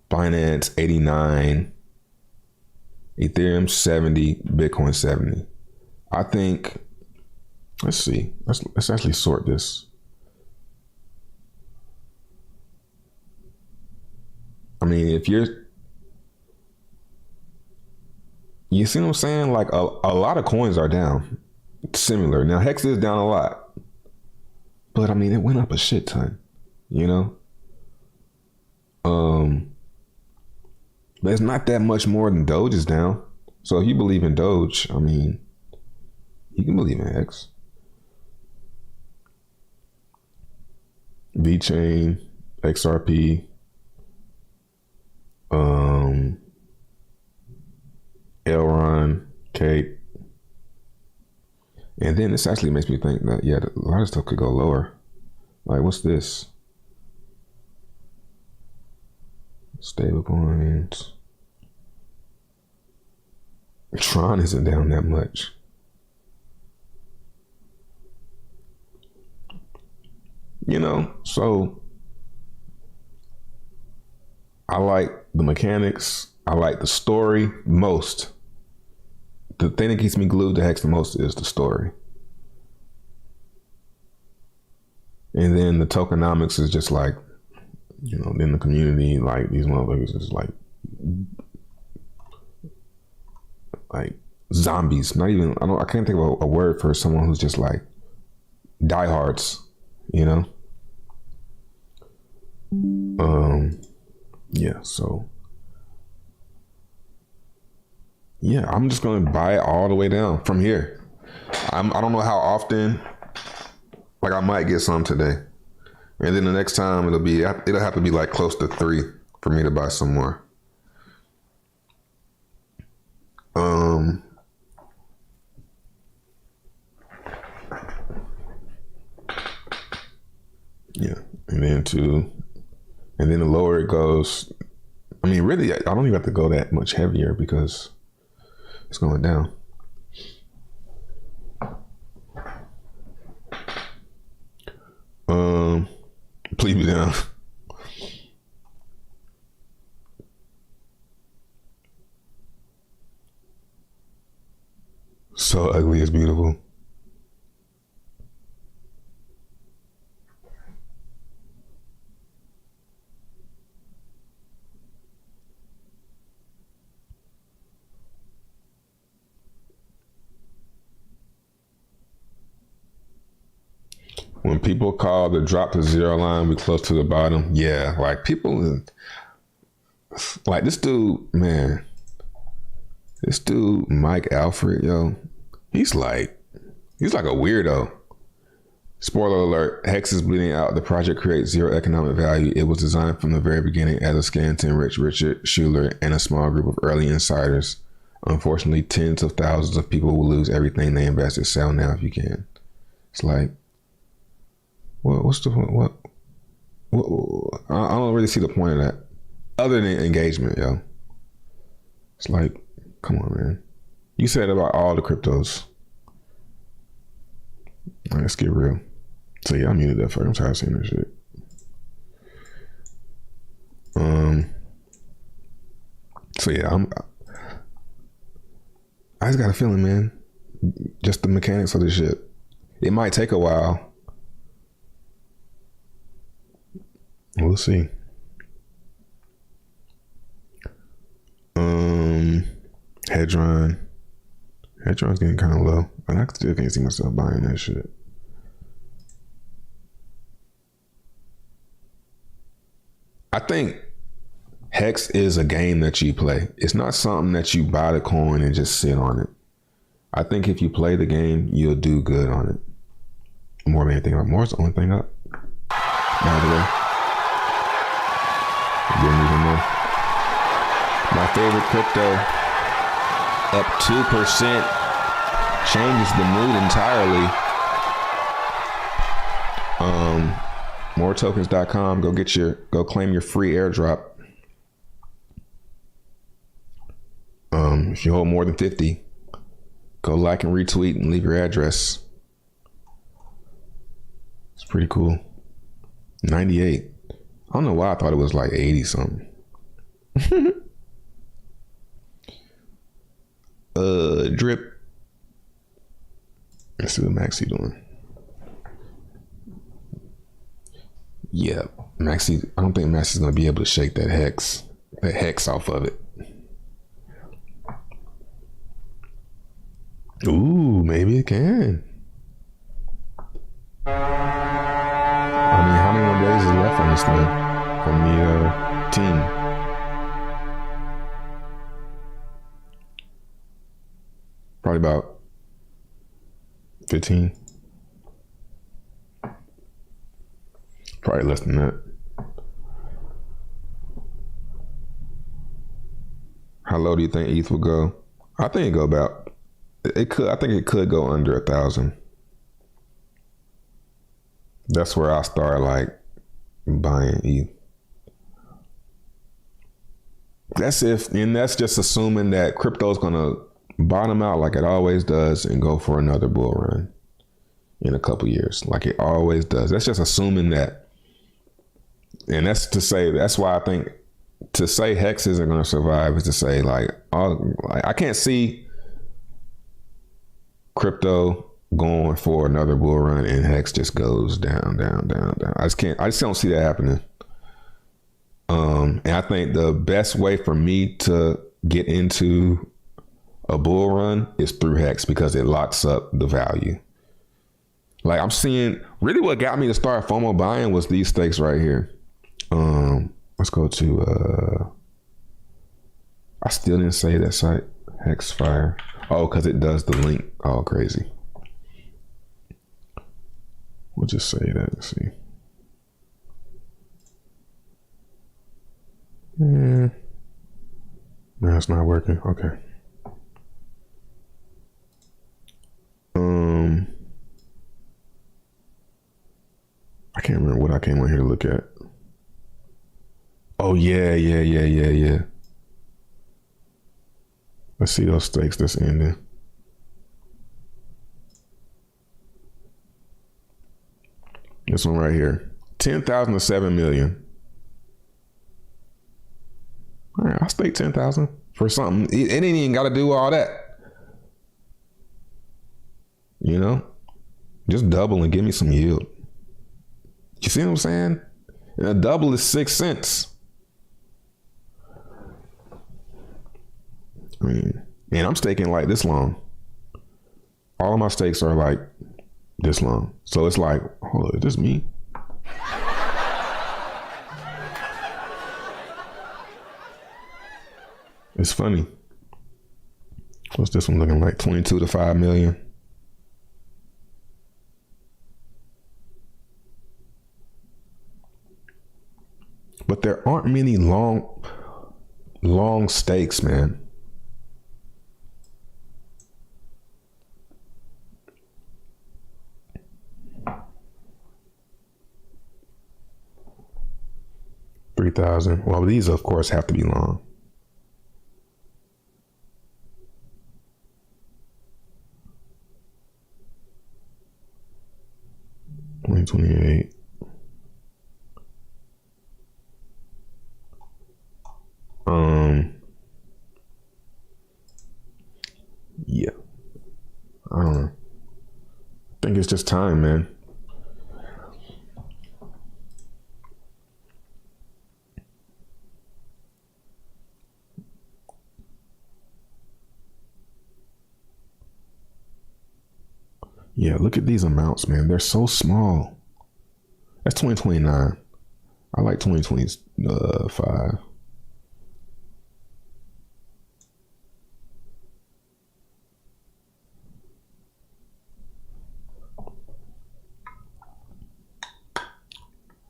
Binance 89, Ethereum 70, Bitcoin 70. I think, let's see. Let's actually sort this. I mean, you see what I'm saying? Like, a lot of coins are down. Similar. Now, Hex is down a lot, but I mean, it went up a shit ton, you know? But it's not that much more than Doge is down. So if you believe in Doge, I mean, you can believe in Hex. VeChain, XRP, Elron, Cape. And then this actually makes me think that, yeah, a lot of stuff could go lower. Like, what's this? Stablecoins. Tron isn't down that much. You know, so I like the mechanics. I like the story most. The thing that keeps me glued to Hex the most is the story. And then the tokenomics is just like, you know, then the community, like, these motherfuckers is like zombies. Not even, I can't think of a word for someone who's just like diehards, you know? Yeah, so yeah, I'm just gonna buy it all the way down from here. I don't know how often. Like, I might get some today, and then the next time it'll have to be like close to 3 for me to buy some more. Yeah, and then the lower it goes. I mean, really, I don't even have to go that much heavier because it's going down. Please be down. So ugly, it's beautiful. When people call the drop to zero line, we close to the bottom. Yeah, like, people, Like this dude, man. This dude, Mike Alfred, yo, he's like a weirdo. Spoiler alert, Hex is bleeding out. The project creates zero economic value. It was designed from the very beginning as a scam to enrich Richard Schuler and a small group of early insiders. Unfortunately, tens of thousands of people will lose everything they invested. Sell now if you can. It's like, what's the point? What? I don't really see the point of that. Other than engagement, yo. It's like, come on, man. You said about all the cryptos. All right, let's get real. So yeah, I muted that fuck. I'm tired of seeing that shit. So yeah, I just got a feeling, man. Just the mechanics of this shit. It might take a while. We'll see. Hedron. Hedron's getting kind of low, but I still can't see myself buying that shit. I think Hex is a game that you play. It's not something that you buy the coin and just sit on it. I think if you play the game, you'll do good on it. More than anything else. More's the only thing up. By the way. Didn't even know. My favorite crypto, up 2%, changes the mood entirely. Moretokens.com. Go claim your free airdrop. If you hold more than 50, go like and retweet and leave your address. It's pretty cool. 98. I don't know why I thought it was like 80 something. Drip. Let's see what Maxi doing. Yeah, Maxi. I don't think Maxi's gonna be able to shake that hex off of it. Ooh, maybe it can. I mean, how many more days is left on this thing from the team? Probably about 15. Probably less than that. How low do you think ETH will go? I think it go about. It could. I think it could go under 1,000. That's where I start like buying ETH. That's just assuming that crypto's gonna bottom out like it always does and go for another bull run in a couple years, like it always does. That's just assuming that. And that's why I think to say Hex isn't gonna survive is to say I can't see crypto going for another bull run and Hex just goes down. I just don't see that happening. And I think the best way for me to get into a bull run is through Hex because it locks up the value. Like I'm seeing, really what got me to start FOMO buying was these stakes right here. Let's go to, I still didn't say that site, Hexfire. Oh, because it does the link. Oh, crazy. We'll just say that. Let's see. No, it's not working. Okay. I can't remember what I came on here to look at. Oh, yeah. Let's see those stakes that's ending. This one right here. 10,000 to 7 million. All right, I'll stake 10,000 for something. It ain't even got to do all that. You know? Just double and give me some yield. You see what I'm saying? And a double is 6 cents. I mean, and I'm staking like this long. All of my stakes are like this long. So it's like, hold on, is this me? It's funny. What's this one looking like? 22 to 5 million. But there aren't many long stakes, man. $3,000. Well, these of course have to be long. $28. Yeah. I don't know. I think it's just time, man. Yeah, look at these amounts, man. They're so small. That's 2029. I like 2025.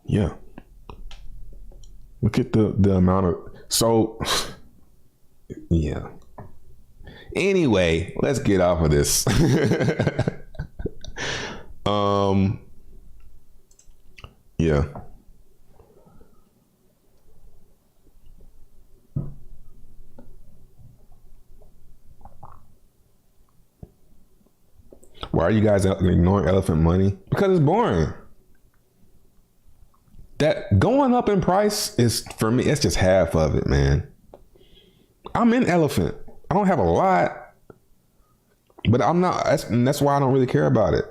Yeah. Look at the amount of, so yeah. Anyway, let's get off of this. Yeah. Why are you guys ignoring elephant money? Because it's boring. That going up in price is, for me, it's just half of it, man. I'm in elephant. I don't have a lot, but I'm not, that's why I don't really care about it.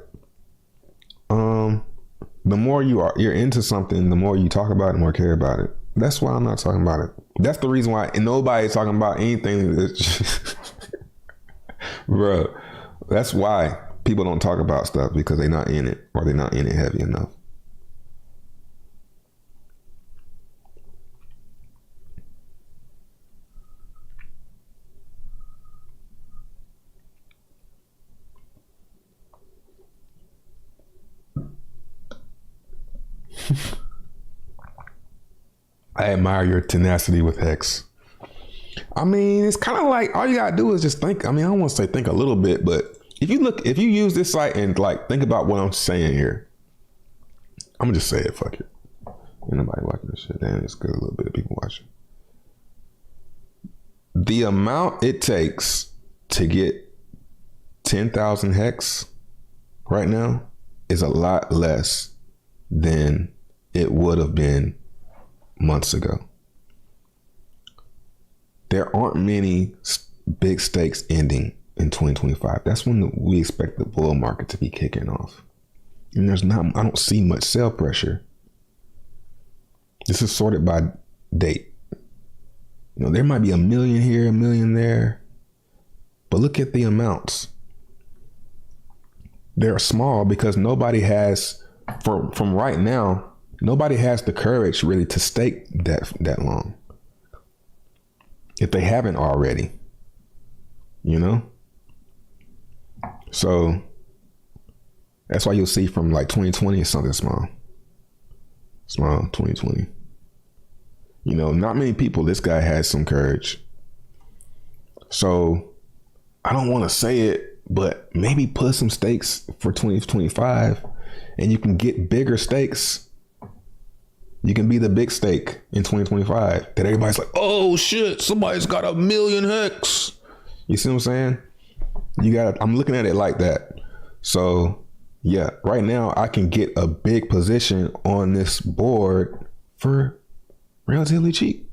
The more you're into something, the more you talk about it, the more you care about it. That's why I'm not talking about it. That's the reason why, and nobody's talking about anything. Bro, that's why people don't talk about stuff, because they're not in it, or they're not in it heavy enough. I admire your tenacity with Hex. I mean, it's kind of like, all you gotta do is just think. I mean, I don't want to say think a little bit, but if you use this site and like think about what I'm saying here, I'm gonna just say it. Fuck it. Ain't nobody watching this shit. Damn, it's good. A little bit of people watching. The amount it takes to get 10,000 Hex right now is a lot less than it would have been months ago. There aren't many big stakes ending in 2025. That's when we expect the bull market to be kicking off. And I don't see much sell pressure. This is sorted by date. You know, there might be a million here, a million there, but look at the amounts. They're small because nobody has, from right now, nobody has the courage really to stake that long, if they haven't already, you know? So that's why you'll see from like 2020 is something small 2020. You know, not many people. This guy has some courage. So I don't want to say it, but maybe put some stakes for 2025 and you can get bigger stakes. You can be the big stake in 2025 that everybody's like, oh shit, somebody's got 1 million Hex. You see what I'm saying? I'm looking at it like that. So yeah, right now I can get a big position on this board for relatively cheap.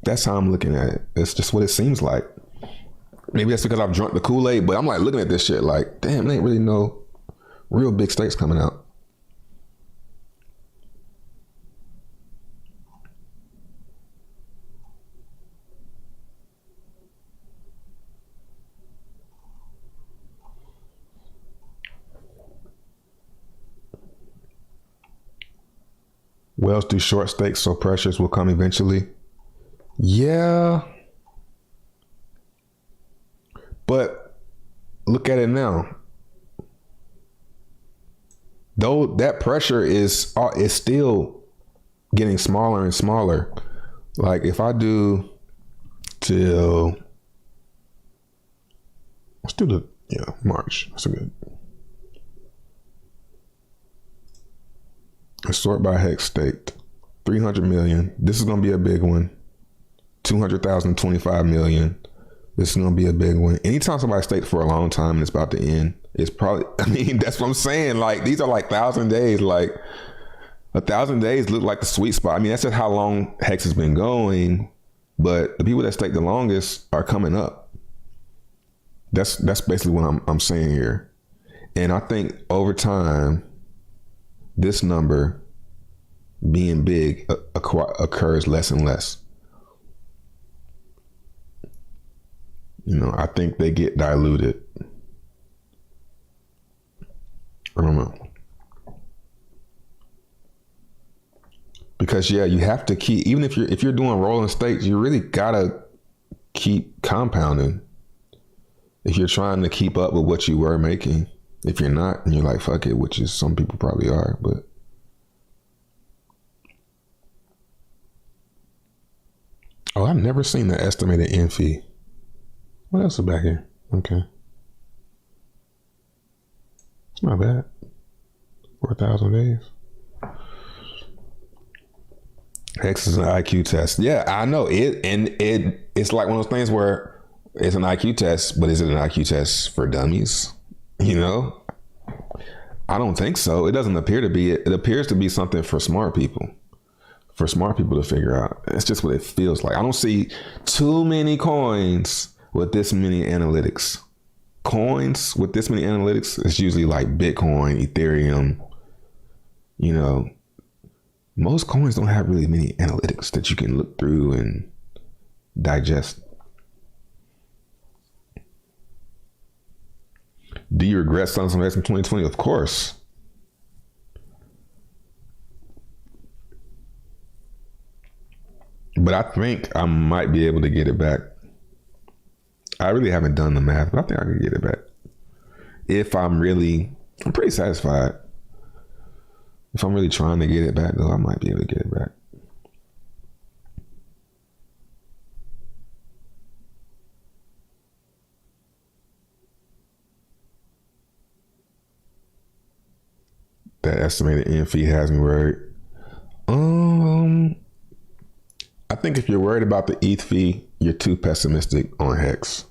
That's how I'm looking at it. It's just what it seems like. Maybe that's because I've drunk the Kool-Aid, but I'm like looking at this shit like, damn, there ain't really no real big stakes coming out. Wells do short stakes, so pressures will come eventually. Yeah, look at it now. Though that pressure is still getting smaller and smaller. Like if I do till, let's do March. That's a good. Sort by hex staked. 300 million. This is going to be a big one. 200,000, 25 million. This is going to be a big one. Anytime somebody staked for a long time and it's about to end, it's probably, I mean, that's what I'm saying. Like, these are like 1,000 days. Like, 1,000 days look like the sweet spot. I mean, that's just how long hex has been going. But the people that stake the longest are coming up. That's basically what I'm saying here. And I think over time, this number being big occurs less and less. You know, I think they get diluted. I don't know. Because you have to keep, even if you're doing rolling stakes, you really gotta keep compounding. If you're trying to keep up with what you were making. If you're not, and you're like, fuck it, which is some people probably are, but. Oh, I've never seen the estimated end fee. What else is back here? Okay. It's not bad. 4,000 days. Hex is an IQ test. Yeah, I know it, and it's like one of those things where it's an IQ test, but is it an IQ test for dummies? You know, I don't think so. It doesn't appear to be. It appears to be something for smart people. For smart people to figure out. It's just what it feels like. I don't see too many coins with this many analytics. Coins with this many analytics is usually like Bitcoin, Ethereum. You know, most coins don't have really many analytics that you can look through and digest. Do you regret selling some X in 2020? Of course. But I think I might be able to get it back. I really haven't done the math, but I think I can get it back. If I'm pretty satisfied. If I'm really trying to get it back, though, I might be able to get it back. That estimated end fee has me worried. I think if you're worried about the ETH fee, you're too pessimistic on Hex.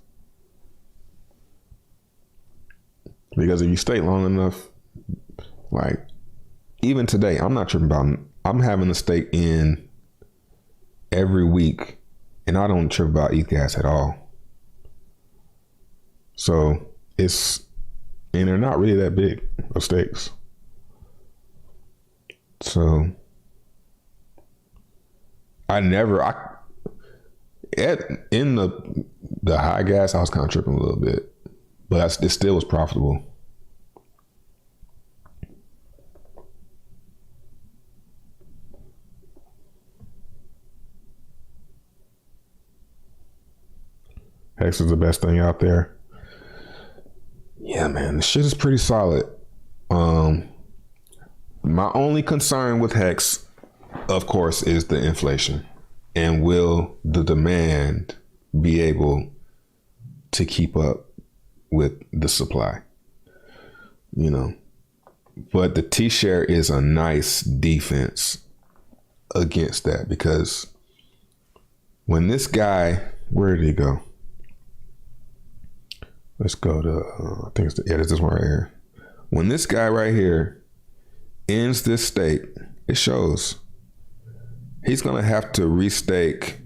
Because if you stay long enough, like even today, I'm not tripping about, I'm having a stake in every week and I don't trip about ETH gas at all. So and they're not really that big of stakes. So in the high gas, I was kind of tripping a little bit, but it still was profitable. Hex is the best thing out there. Yeah, man, the shit is pretty solid. My only concern with Hex, of course, is the inflation. And will the demand be able to keep up with the supply? You know, but the T-share is a nice defense against that, because when this guy, where did he go? Let's go to, I think it's this one right here. When this guy right here ends this stake, it shows he's going to have to restake.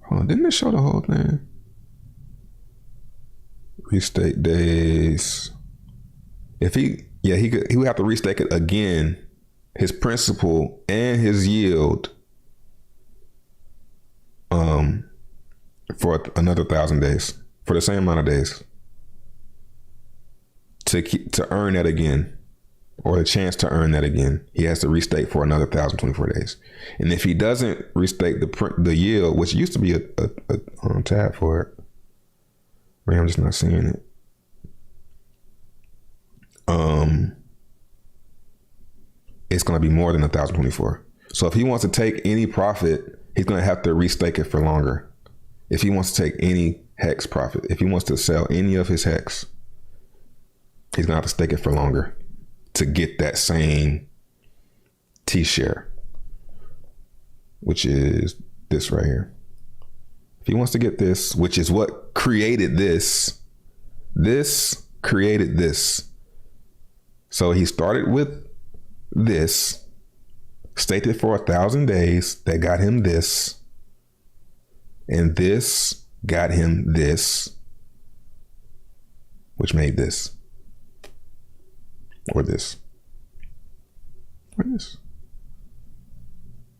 Hold on, didn't it show the whole thing? Restake days. He would have to restake it again, his principal and his yield, for another 1,000 days, for the same amount of days, to earn that again, or the chance to earn that again. He has to restake for another 1,024 days. And if he doesn't restake the yield, which used to be a tab for it, Maybe I'm just not seeing it. It's going to be more than 1,024. So if he wants to take any profit, he's going to have to restake it for longer. If he wants to take any hex profit, if he wants to sell any of his hex, he's going to have to stake it for longer to get that same T share, which is this right here. If he wants to get this, which is what created this created this. So he started with this, staked it for 1,000 days. That got him this. And this got him this, which made this. Or this. Or this.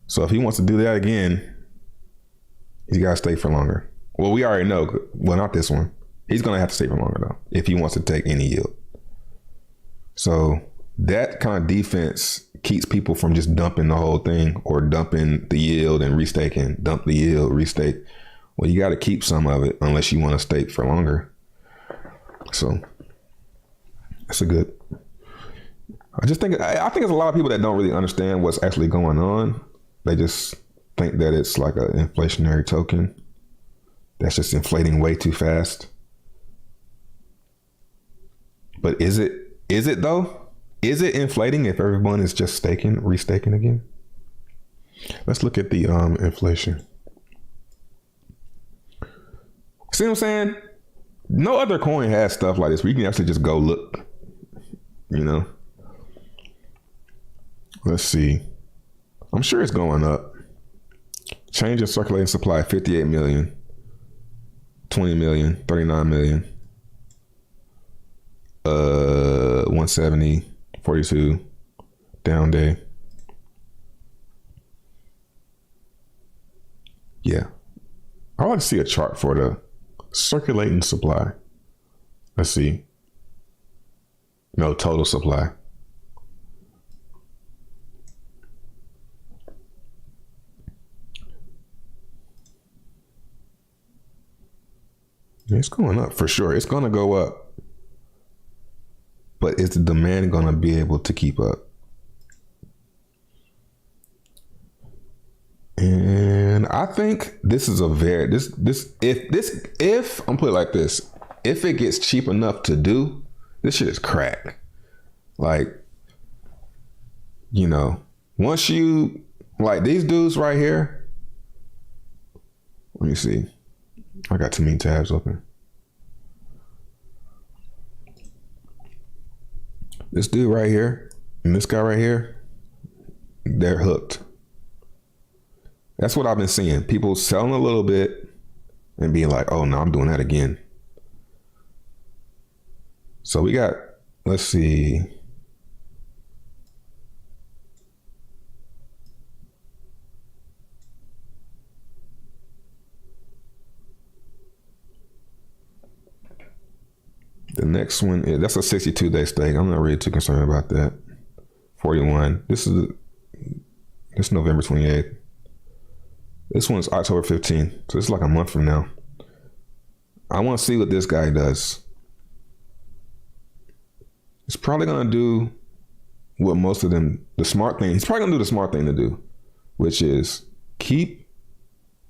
So if he wants to do that again, he's got to stay for longer. Well, we already know. Well, not this one. He's going to have to stay for longer, though, if he wants to take any yield. So that kind of defense keeps people from just dumping the whole thing or dumping the yield and restaking. Dump the yield, restake. Well, you got to keep some of it unless you want to stake for longer. So that's a good. I think there's a lot of people that don't really understand what's actually going on. They just think that it's like an inflationary token that's just inflating way too fast. But is it though? Is it inflating if everyone is just restaking again? Let's look at the inflation. See what I'm saying? No other coin has stuff like this where you can actually just go look, you know? Let's see. I'm sure it's going up. Change in circulating supply, 58 million, 20 million, 39 million, 170, 42, down day. Yeah. I want to see a chart for the circulating supply. Let's see. No, total supply. It's going up for sure. It's going to go up. But is the demand going to be able to keep up? And I think this is a very if I'm put it like this, if it gets cheap enough to do, this shit is crack. Like, you know, once you like these dudes right here. Let me see. I got too many tabs open. This dude right here and this guy right here, they're hooked. That's what I've been seeing. People selling a little bit and being like, oh no, I'm doing that again. So we got, let's see. The next one, that's a 62-day stake. I'm not really too concerned about that. 41. This is November 28th. This one's October 15th. So it's like a month from now. I want to see what this guy does. He's probably going to do what most of them, the smart thing. He's probably going to do the smart thing to do, which is keep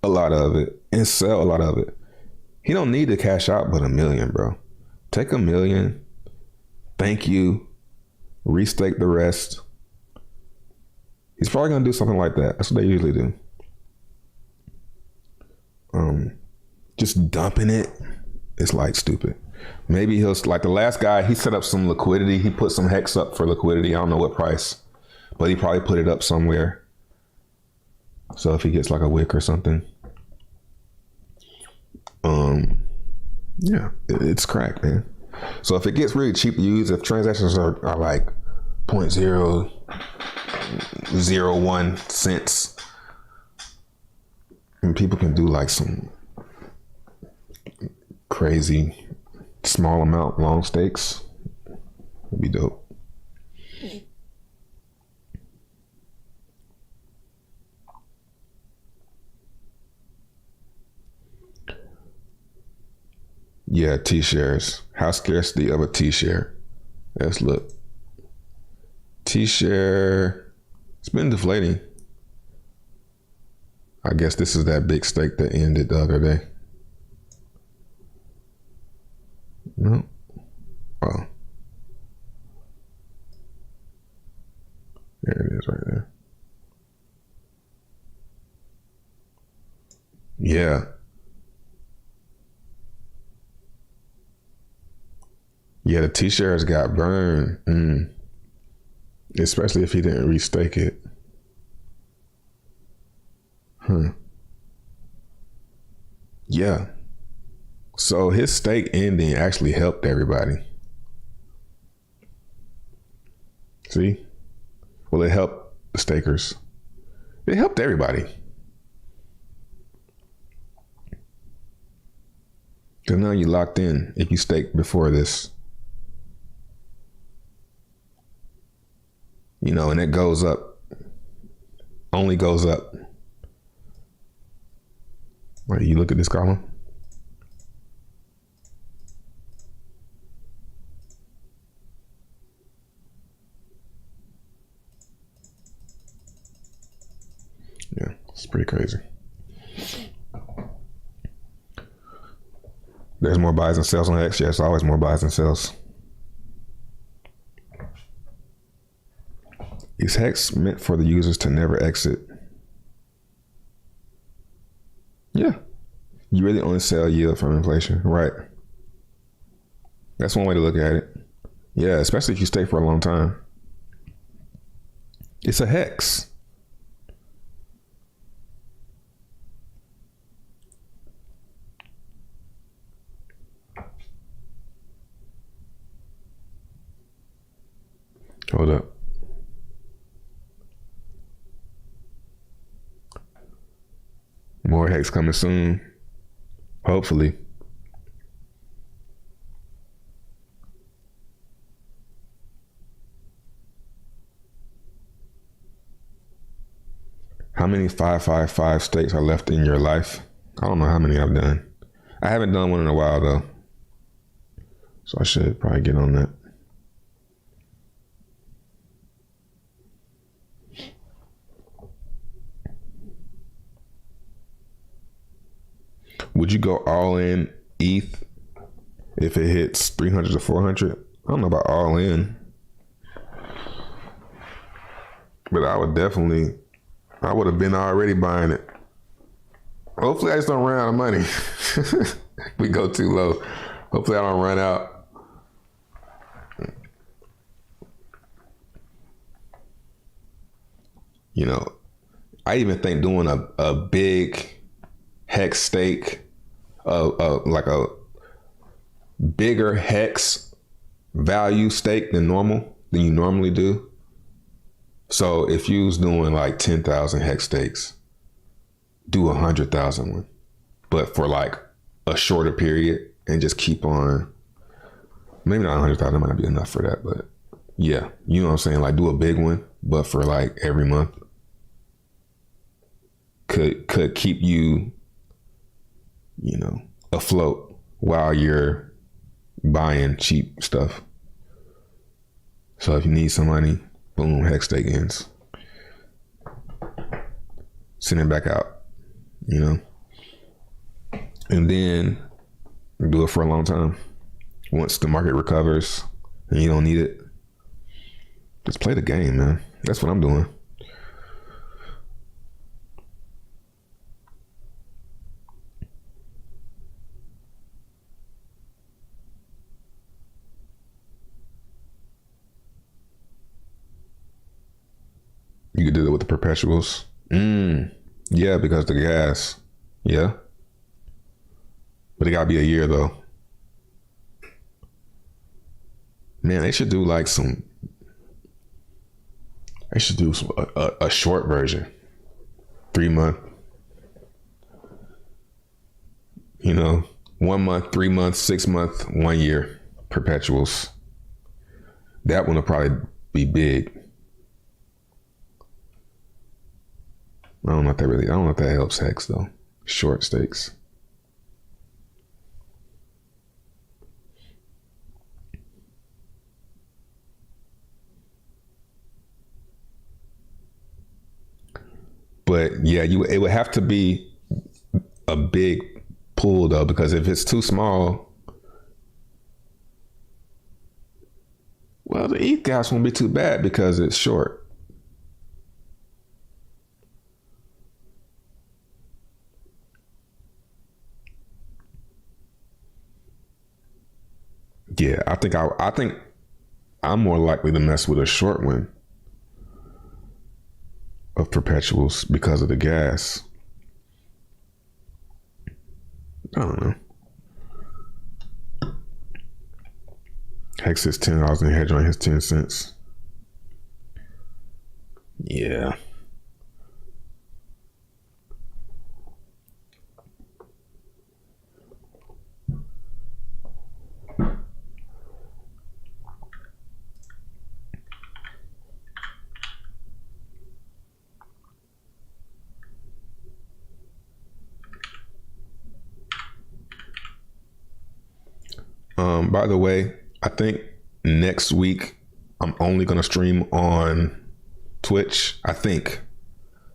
a lot of it and sell a lot of it. He don't need to cash out but $1 million, bro. Take $1 million. Thank you. Restake the rest. He's probably going to do something like that. That's what they usually do. Just dumping it, it's like stupid. Maybe he'll, like the last guy, he set up some liquidity. He put some hex up for liquidity. I don't know what price, but he probably put it up somewhere. So if he gets like a wick or something. Yeah, it's cracked, man. So if it gets really cheap to use, if transactions are like 0.001 cents, and people can do like some crazy small amount long stakes, it'd be dope. Yeah, T-shares. How scarcity of a T-share. Let's look. T-share, it's been deflating. I guess this is that big stake that ended the other day. No. Oh. There it is right there. Yeah. Yeah, the T-shares got burned. Especially if he didn't restake it. Yeah. So his stake ending actually helped everybody. See? Well, it helped the stakers. It helped everybody. Because now you're locked in if you staked before this. You know, and it goes up. Only goes up. Right, you look at this column. Yeah, it's pretty crazy. There's more buys and sells on X. Yes, always more buys and sells. Is Hex meant for the users to never exit? Yeah. You really only sell yield from inflation, right? That's one way to look at it. Yeah, especially if you stay for a long time. It's a Hex. Hold up. More Hex coming soon. Hopefully. How many 555 stakes are left in your life? I don't know how many I've done. I haven't done one in a while though. So I should probably get on that. Would you go all in ETH if it hits 300 to 400? I don't know about all in. But I would have been already buying it. Hopefully I just don't run out of money. If we go too low. Hopefully I don't run out. You know, I even think doing a big Hex stake, like a bigger Hex value stake than you normally do. So if you was doing like 10,000 Hex stakes, do 100,000 one, but for like a shorter period and just keep on. Maybe not 100,000, might not be enough for that, but yeah, you know what I'm saying? Like do a big one, but for like every month. Could keep you, you know, afloat while you're buying cheap stuff. So if you need some money, boom, Hex stake ends. Send it back out, you know? And then do it for a long time. Once the market recovers and you don't need it, just play the game, man. That's what I'm doing. You could do that with the perpetuals. Yeah, because the gas. Yeah. But it gotta be a year though. Man, they should do like a short version. 3 month. You know, 1 month, 3 months, 6 month, 1 year perpetuals. That one will probably be big. I don't know if that helps Hex though. Short stakes. But yeah, it would have to be a big pool though, because if it's too small, well, the ETH gas won't be too bad because it's short. Yeah, I think I'm more likely to mess with a short one of perpetuals because of the gas. I don't know. Hex is $10 and hedge on his 10 cents. Yeah. By the way, I think next week I'm only going to stream on Twitch, I think.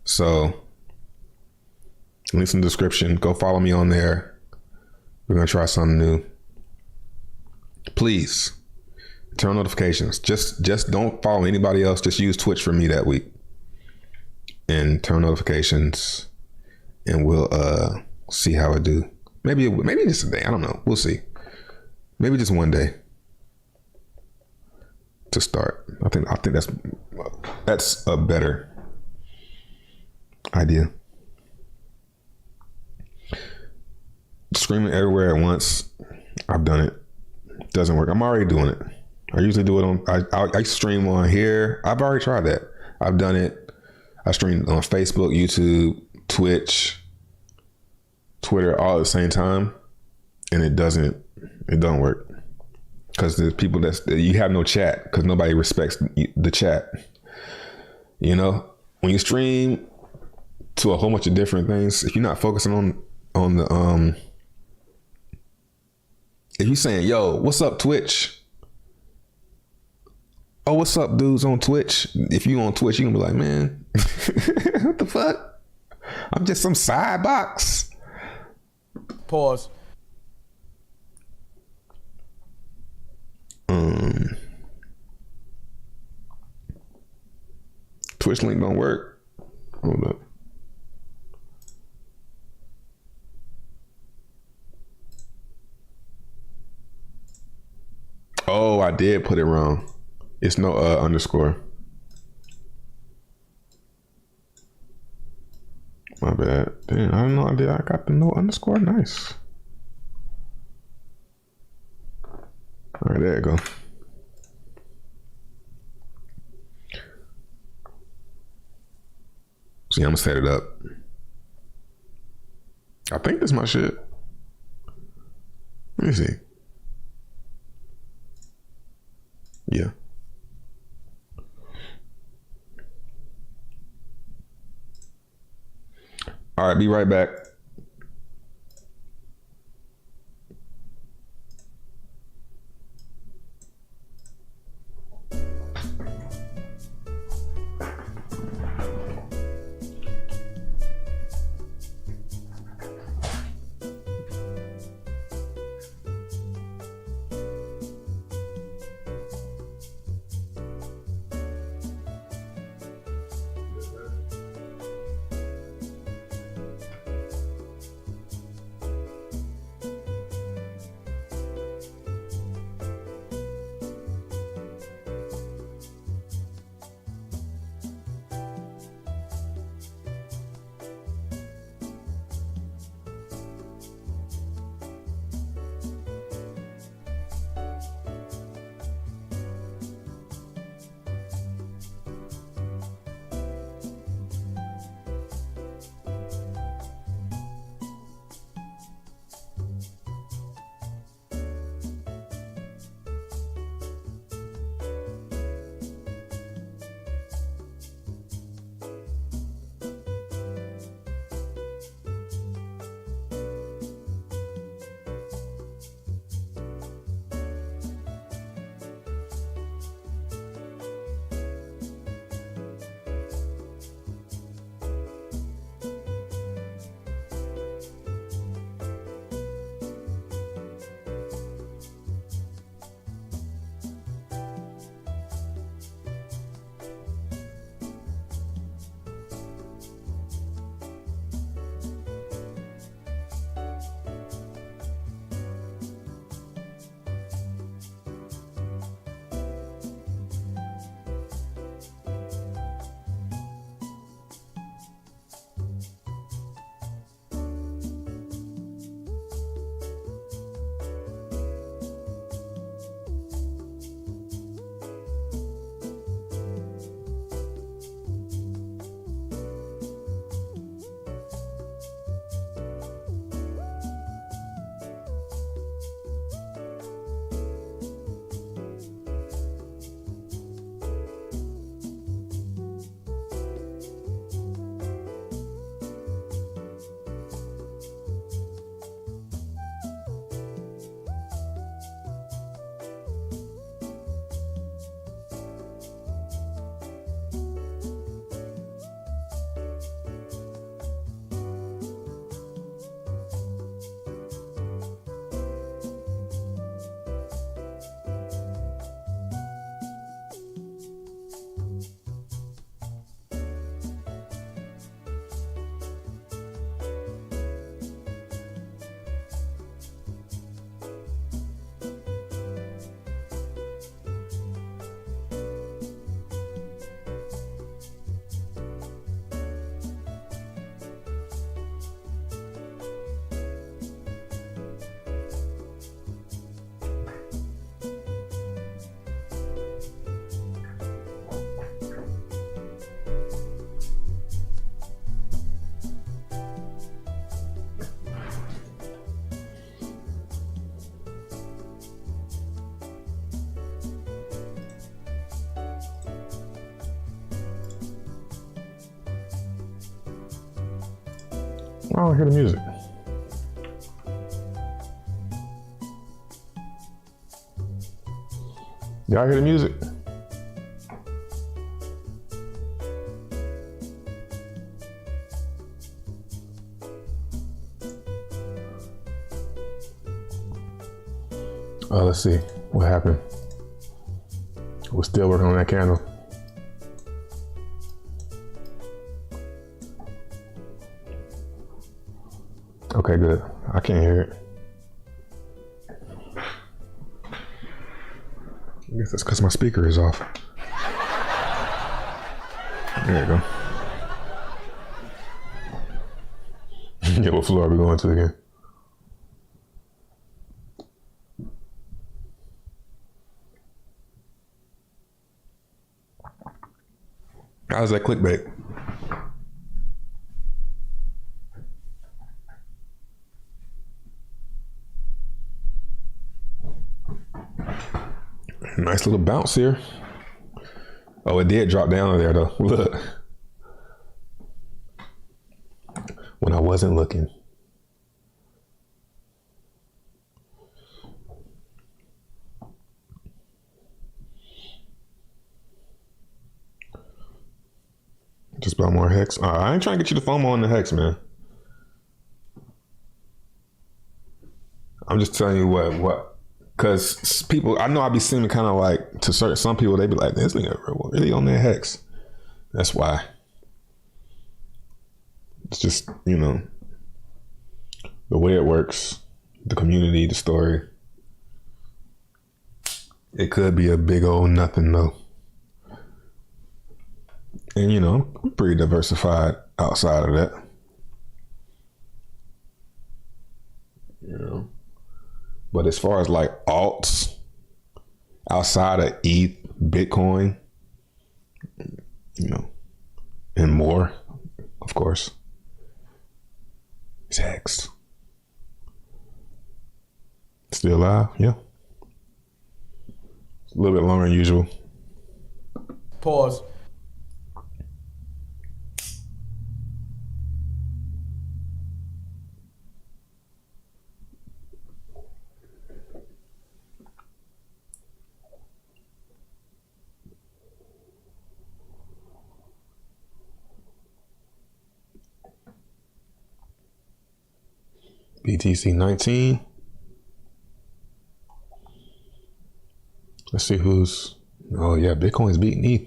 So links in the description. Go follow me on there. We're going to try something new. Please turn on notifications. Just don't follow anybody else. Just use Twitch for me that week. And turn notifications. And we'll see how I do. Maybe just a day. I don't know. We'll see. Maybe just one day to start. I think that's a better idea. Streaming everywhere at once. I've done it. Doesn't work. I'm already doing it. I usually do it on. I stream on here. I've already tried that. I've done it. I stream on Facebook, YouTube, Twitch, Twitter all at the same time, and it doesn't work because there's people you have no chat because nobody respects the chat. You know, when you stream to a whole bunch of different things, if you're not focusing on the if you're saying, yo, what's up Twitch? Oh, what's up dudes on Twitch? If you on Twitch, you can be like, man, what the fuck? I'm just some side box. Pause. Twitch link don't work. Hold up. Oh, I did put it wrong. It's no underscore. My bad. Damn, I don't know. I got the no underscore. Nice. All right, there you go. See, I'm gonna set it up. I think this is my shit. Let me see. Yeah. All right, be right back. I don't hear the music. Y'all hear the music? Let's see what happened. We're still working on that candle. Okay, good. I can't hear it. I guess that's because my speaker is off. There you go. Yeah, what floor are we going to again? How's that clickbait? Nice little bounce here. Oh, it did drop down there though. Look. When I wasn't looking. Just about more hex. I ain't trying to get you to FOMO on the hex, man. I'm just telling you what. Because people, I know I be seeming kind of like, to some people, they be like, this nigga really on that hex. That's why. It's just, you know, the way it works, the community, the story. It could be a big old nothing though. And, you know, I'm pretty diversified outside of that. You know. But as far as like alts, outside of ETH, Bitcoin, you know, and more, of course, it's Hex. Still alive? Yeah. It's a little bit longer than usual. Pause. BTC 19. Let's see who's. Oh yeah, Bitcoin's beating ETH.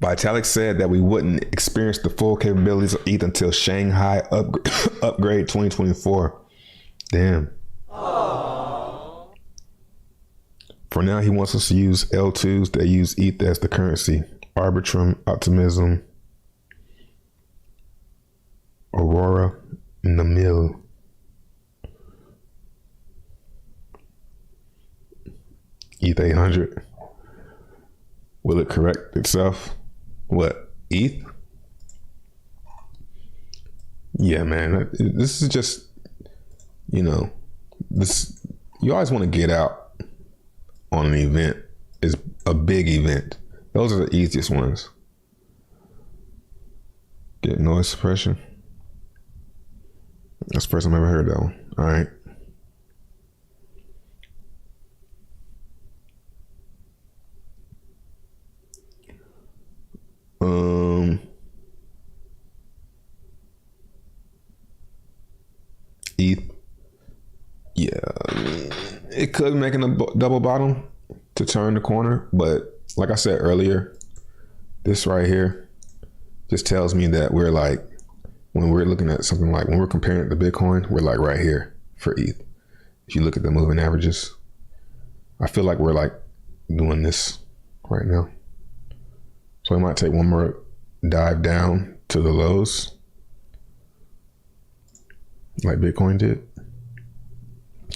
Vitalik said that we wouldn't experience the full capabilities of ETH until Shanghai upgrade 2024. Damn. Aww. For now, he wants us to use L2s that use ETH as the currency. Arbitrum, Optimism, Aurora, Namil. ETH 800. Will it correct itself? What? ETH? Yeah, man. This is just, you know, this. You always want to get out on an event. It's a big event. Those are the easiest ones. Get noise suppression. That's the first time I ever heard that one. All right. ETH. Yeah, it could make a double bottom to turn the corner, but like I said earlier, this right here just tells me that we're like, when we're looking at something like, when we're comparing it to Bitcoin, we're like right here for ETH. If you look at the moving averages, I feel like we're like doing this right now. So it might take one more dive down to the lows, like Bitcoin did.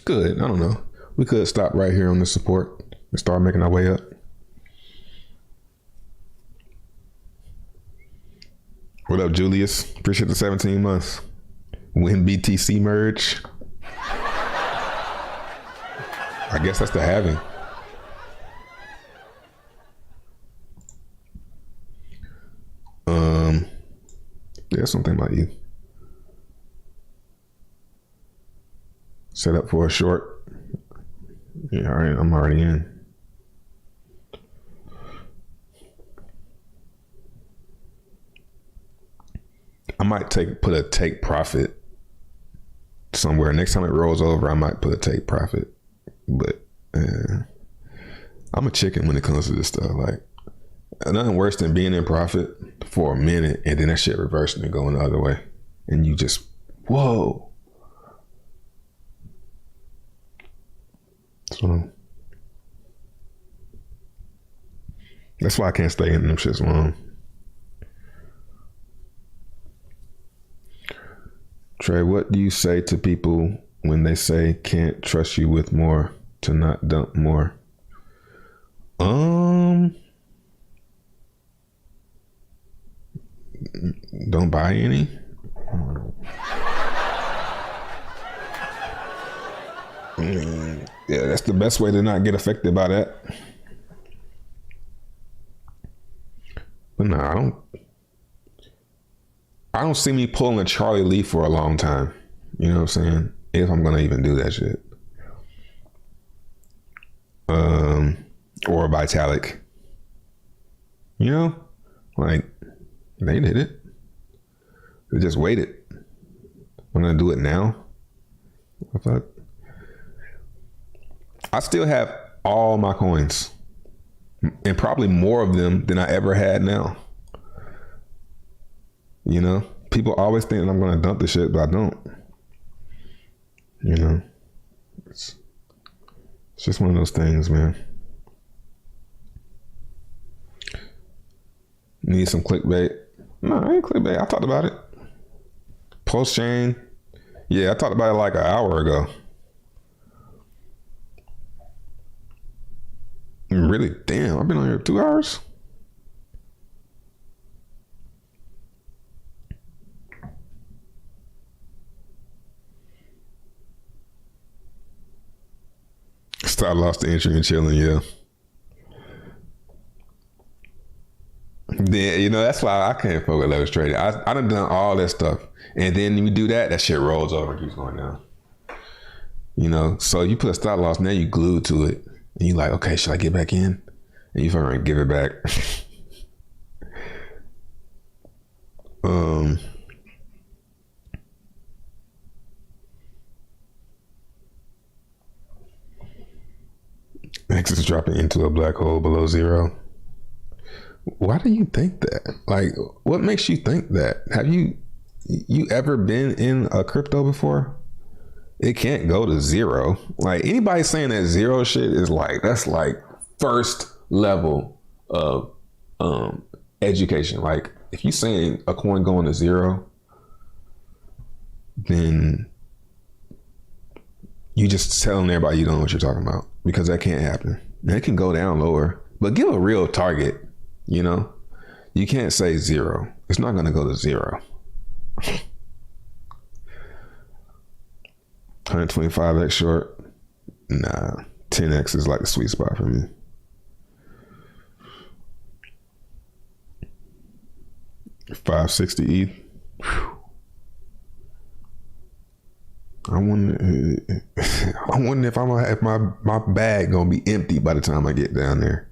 Good. I don't know. We could stop right here on the support and start making our way up. What up, Julius? Appreciate the 17 months. When BTC merge, I guess that's the halving. Yeah, something about you. Set up for a short. Yeah, all right, I'm already in. I might put a take profit somewhere. Next time it rolls over, I might put a take profit. But I'm a chicken when it comes to this stuff. Like, nothing worse than being in profit for a minute and then that shit reversing and going the other way. And you just, whoa. So that's why I can't stay in them shits long. Trey, what do you say to people when they say can't trust you with more to not dump more? Don't buy any. Yeah, that's the best way to not get affected by that. But no, I don't see me pulling a Charlie Lee for a long time. You know what I'm saying? If I'm gonna even do that shit. Or a Vitalik. You know? Like, they did it. They just waited. I'm gonna do it now. I thought. I still have all my coins. And probably more of them than I ever had now. You know? People always think that I'm gonna dump the shit, but I don't. You know? It's just one of those things, man. Need some clickbait. No, I ain't clickbait. I talked about it. Pulsechain. Yeah, I talked about it like an hour ago. Really? Damn, I've been on here 2 hours? Stop, lost the entry and chilling, yeah. Then, you know, that's why I can't fuck with leverage trading. I done all that stuff. And then you do that shit rolls over and keeps going down. You know, so you put a stop loss, now you glued to it. And you like, okay, should I get back in? And you fucking give it back. X is dropping into a black hole below zero. Why do you think that? Like, what makes you think that? Have you ever been in a crypto before? It can't go to zero. Like, anybody saying that zero shit is like, that's like first level of education. Like, if you saying a coin going to zero, then you just telling everybody you don't know what you're talking about, because that can't happen. And it can go down lower, but give a real target. You know, you can't say zero. It's not going to go to zero. 125x short. Nah, 10x is like the sweet spot for me. $560 ETH. I wonder if my bag gonna be empty by the time I get down there.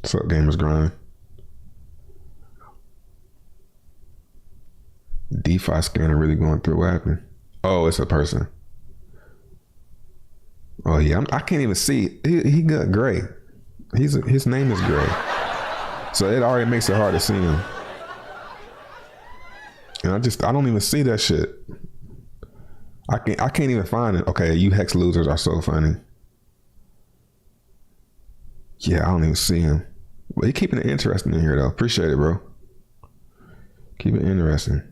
What's up, Gamers Grind? DeFi scanner really going through. What happened? Oh, it's a person. Oh yeah, I can't even see. He got gray. His name is gray, so it already makes it hard to see him. And I don't even see that shit. I can't even find it. Okay, you hex losers are so funny. Yeah, I don't even see him. But he's keeping it interesting in here though. Appreciate it, bro. Keep it interesting.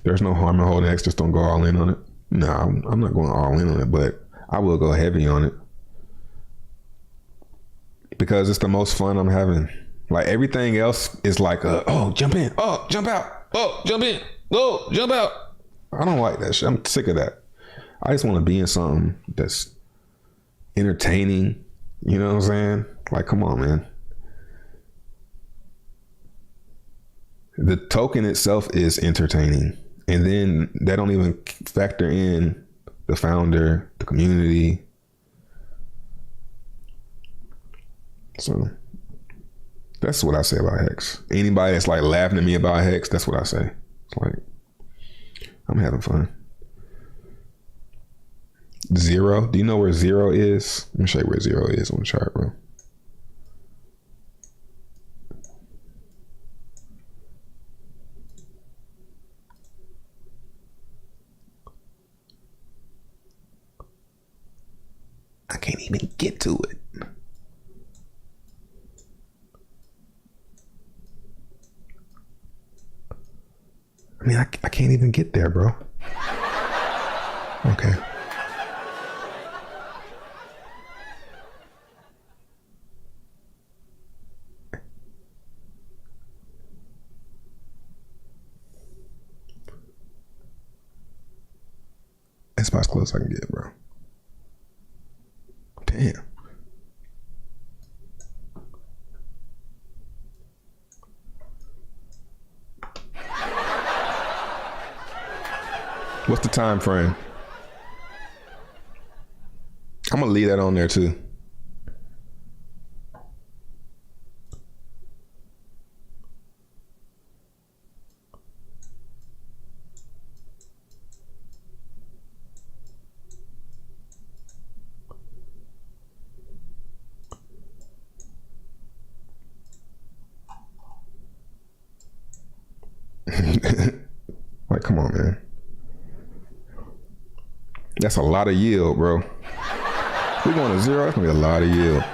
There's no harm in holding X. Just don't go all in on it. No, I'm not going all in on it, but I will go heavy on it because it's the most fun I'm having. Like everything else is like, oh, jump in, oh, jump out, oh, jump in, oh, jump out. I don't like that shit. I'm sick of that. I just want to be in something that's entertaining. You know what I'm saying? Like, come on, man. The token itself is entertaining. And then they don't even factor in the founder, the community. So that's what I say about Hex. Anybody that's like laughing at me about Hex, that's what I say. It's like, I'm having fun. Zero. Do you know where zero is? Let me show you where zero is on the chart, bro. I can't even get to it. I mean, I can't even get there, bro. Okay. That's about as close I can get, bro. Damn. What's the time frame? I'm gonna leave that on there too. Like, come on, man. That's a lot of yield, bro. We're going to zero. That's gonna be a lot of yield.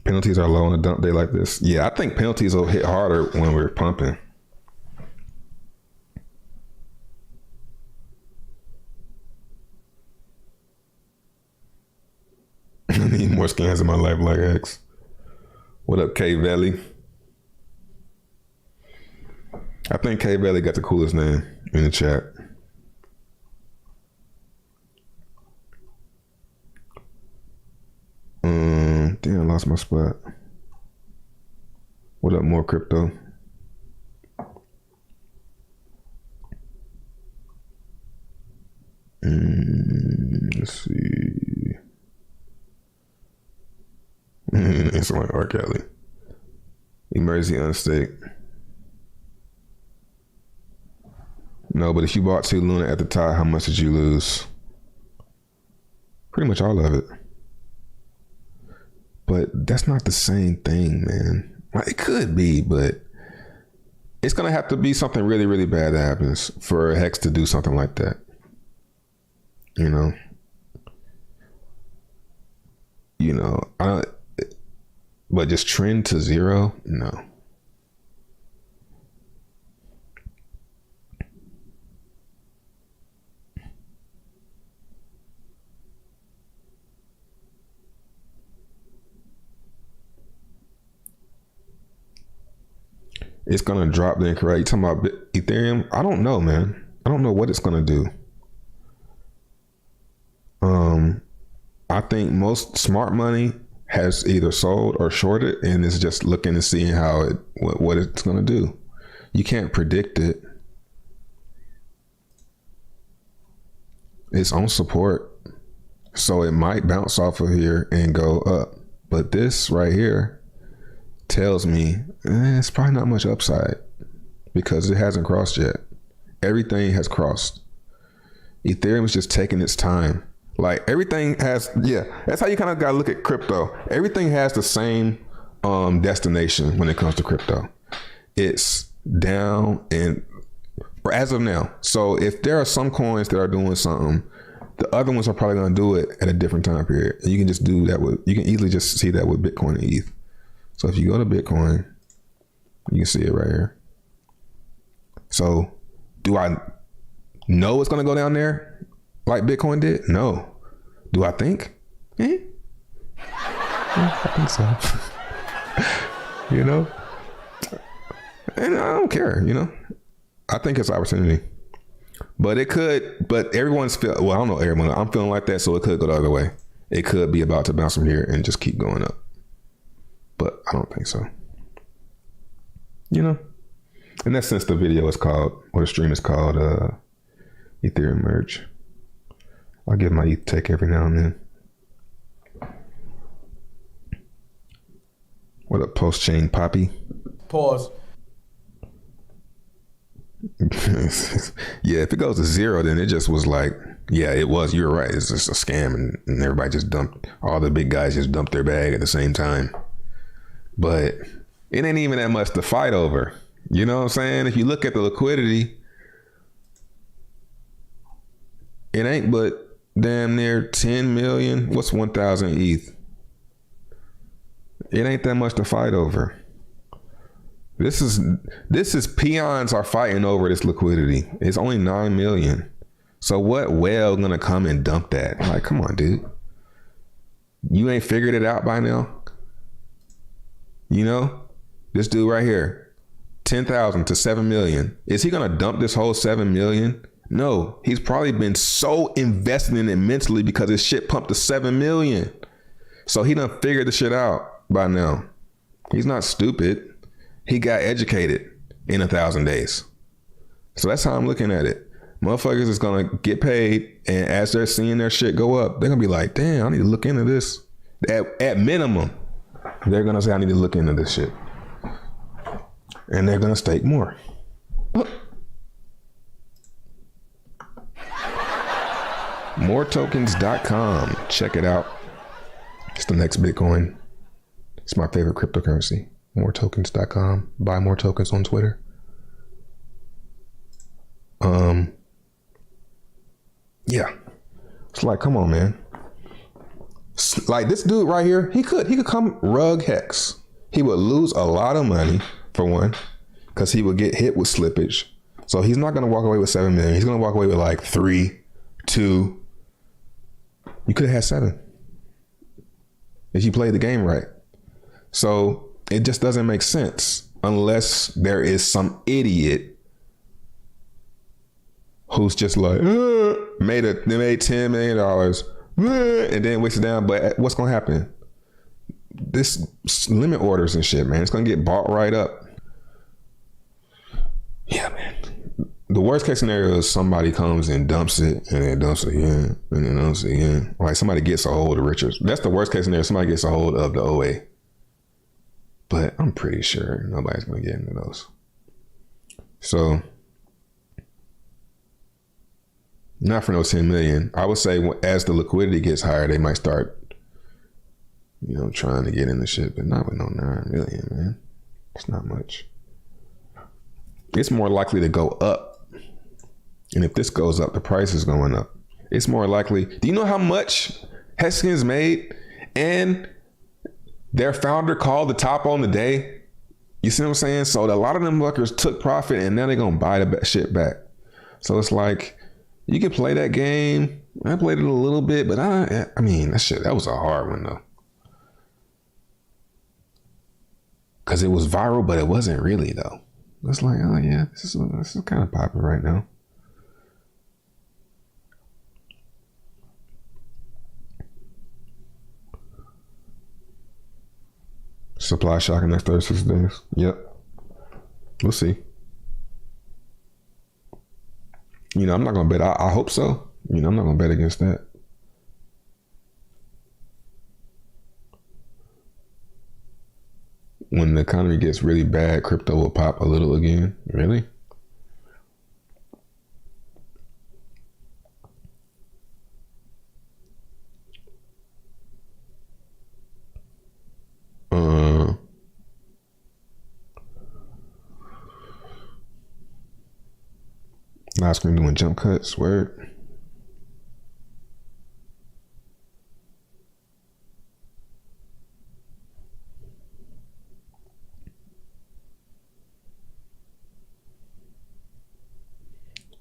Penalties are low on a dump day like this. Yeah, I think penalties will hit harder when we're pumping. I need more scans in my life like X. What up, K Valley? I think K Valley got the coolest name in the chat. Damn, I lost my spot. What up, more crypto? Let's see. It's like R. Kelly. Emergency unstake. No, but if you bought 2 Luna at the top, how much did you lose? Pretty much all of it. But that's not the same thing, man. Like, it could be, but it's gonna have to be something really, really bad that happens for Hex to do something like that. You know? But just trend to zero? No. It's gonna drop the incorrect. You talking about Ethereum? I don't know, man. I don't know what it's gonna do. I think most smart money has either sold or shorted and is just looking and seeing how what it's gonna do. You can't predict it. It's on support, so it might bounce off of here and go up. But this right here tells me it's probably not much upside because it hasn't crossed yet. Everything has crossed. Ethereum is just taking its time. Like everything has, yeah, that's how you kind of got to look at crypto. Everything has the same destination when it comes to crypto. It's down and or as of now. So if there are some coins that are doing something, the other ones are probably going to do it at a different time period. And you can just do that with, you can easily just see that with Bitcoin and ETH. So if you go to Bitcoin, you can see it right here. So do I know it's going to go down there like Bitcoin did? No. Do I think? Yeah, I think so. You know? And I don't care, you know? I think it's opportunity. But it could, but everyone's well, I don't know everyone. I'm feeling like that, so it could go the other way. It could be about to bounce from here and just keep going up. But I don't think so. You know? And that's since the video is called, or the stream is called Ethereum Merge. I'll give my ETH take every now and then. What up, Pulsechain Poppy? Pause. Yeah, if it goes to zero, then it just was like, yeah, it was. You're right. It's just a scam, and everybody just dumped. All the big guys just dumped their bag at the same time. But it ain't even that much to fight over. You know what I'm saying? If you look at the liquidity, it ain't but damn near 10 million. What's 1,000 ETH? It ain't that much to fight over. This is peons are fighting over this liquidity. It's only 9 million. So what whale gonna come and dump that? Like, come on, dude. You ain't figured it out by now? You know? This dude right here, 10,000 to 7 million. Is he gonna dump this whole 7 million? No, he's probably been so invested in it mentally because his shit pumped to 7 million. So he done figured the shit out by now. He's not stupid. He got educated in 1,000 days. So that's how I'm looking at it. Motherfuckers is gonna get paid, and as they're seeing their shit go up, they're gonna be like, damn, I need to look into this. At minimum, they're gonna say, I need to look into this shit. And they're gonna stake more. Moretokens.com. Check it out. It's the next Bitcoin. It's my favorite cryptocurrency. Moretokens.com. Buy more tokens on Twitter. Yeah. It's like, come on, man. Like this dude right here, he could come rug hex. He would lose a lot of money, for one, because he would get hit with slippage. So he's not going to walk away with 7 million. He's going to walk away with like 3, 2. You could have had 7 if you played the game right. So it just doesn't make sense unless there is some idiot who's just like, they made $10 million and then wasted down. But what's going to happen? This limit orders and shit, man, it's going to get bought right up. Yeah, man. The worst case scenario is somebody comes and dumps it and then dumps it again and then dumps it again. Like somebody gets a hold of Richards. That's the worst case scenario. Somebody gets a hold of the OA. But I'm pretty sure nobody's going to get into those. So, not for no 10 million. I would say as the liquidity gets higher, they might start, trying to get in the shit, but not with no 9 million, man. It's not much. It's more likely to go up. And if this goes up, the price is going up. It's more likely. Do you know how much Heskins made? And their founder called the top on the day. You see what I'm saying? So a lot of them fuckers took profit and now they're going to buy the shit back. So it's like, you can play that game. I played it a little bit, but I mean, that was a hard one though. Because it was viral, but it wasn't really though. It's like, oh yeah, this is kind of popular right now. Supply shock in the next 36 days. Yep. We'll see. I'm not going to bet. I hope so. I'm not going to bet against that. When the economy gets really bad, crypto will pop a little again. Really? Live screen doing jump cuts. Word.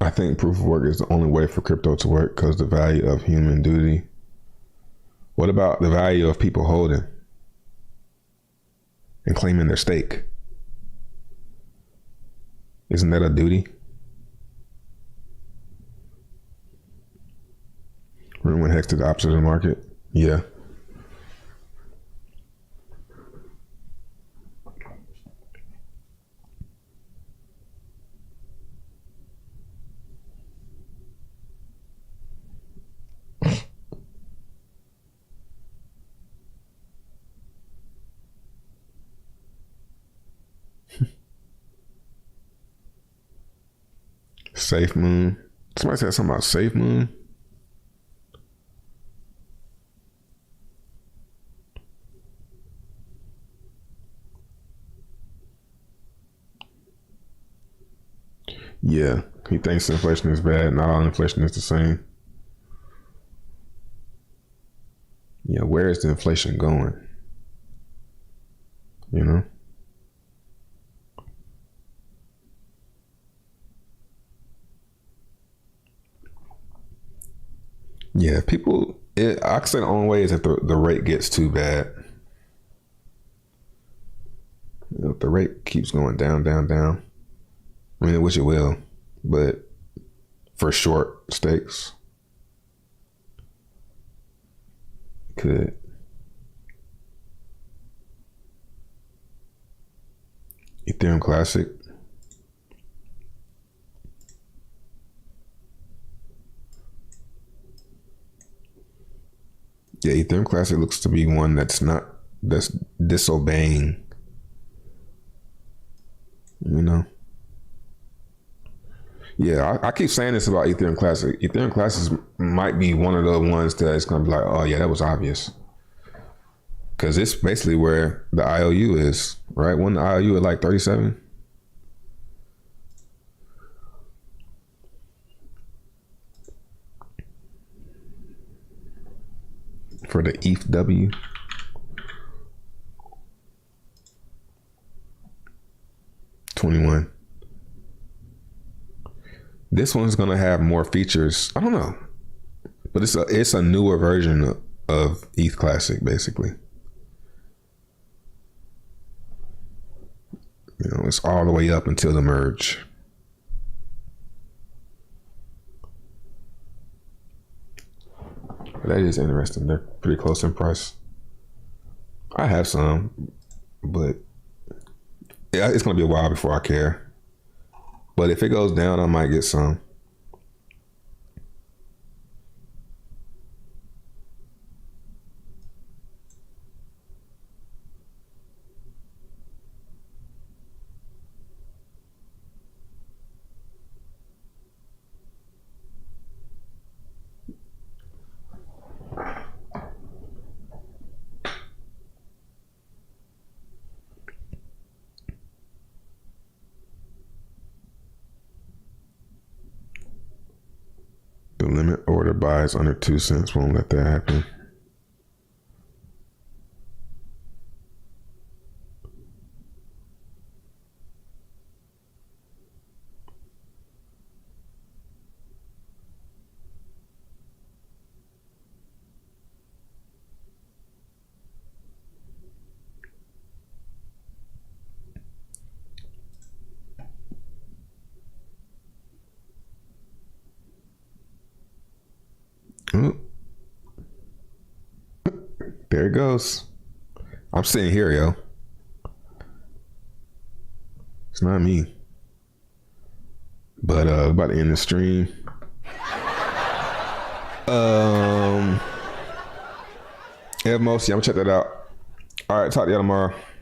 I think proof of work is the only way for crypto to work because the value of human duty. What about the value of people holding and claiming their stake? Isn't that a duty? Remember when Hex did the opposite of the market? Yeah. Safe Moon. Somebody said something about Safe Moon. Yeah, he thinks inflation is bad. Not all inflation is the same. Yeah, where is the inflation going? You know? Yeah, people, I say the only way is if the rate gets too bad. You know, if the rate keeps going down, down, down. I mean, which it will, but for short stakes, it could. Ethereum Classic. Yeah, Ethereum Classic looks to be one that's disobeying, you know? Yeah, I keep saying this about Ethereum Classic. Ethereum Classic might be one of the ones that it's going to be like, oh, yeah, that was obvious. Because it's basically where the IOU is, right? When the IOU at like 37. For the ETH-W. $21. This one's gonna have more features. I don't know, but it's a newer version of ETH Classic, basically. You know, it's all the way up until the merge. That is interesting. They're pretty close in price. I have some, but yeah, it's gonna be a while before I care. But if it goes down, I might get some. The limit order buys under 2 cents won't let that happen. Oh. There it goes. I'm sitting here, yo. It's not me. But about to end the stream. Most, yeah, I'm gonna check that out. All right, talk to y'all tomorrow.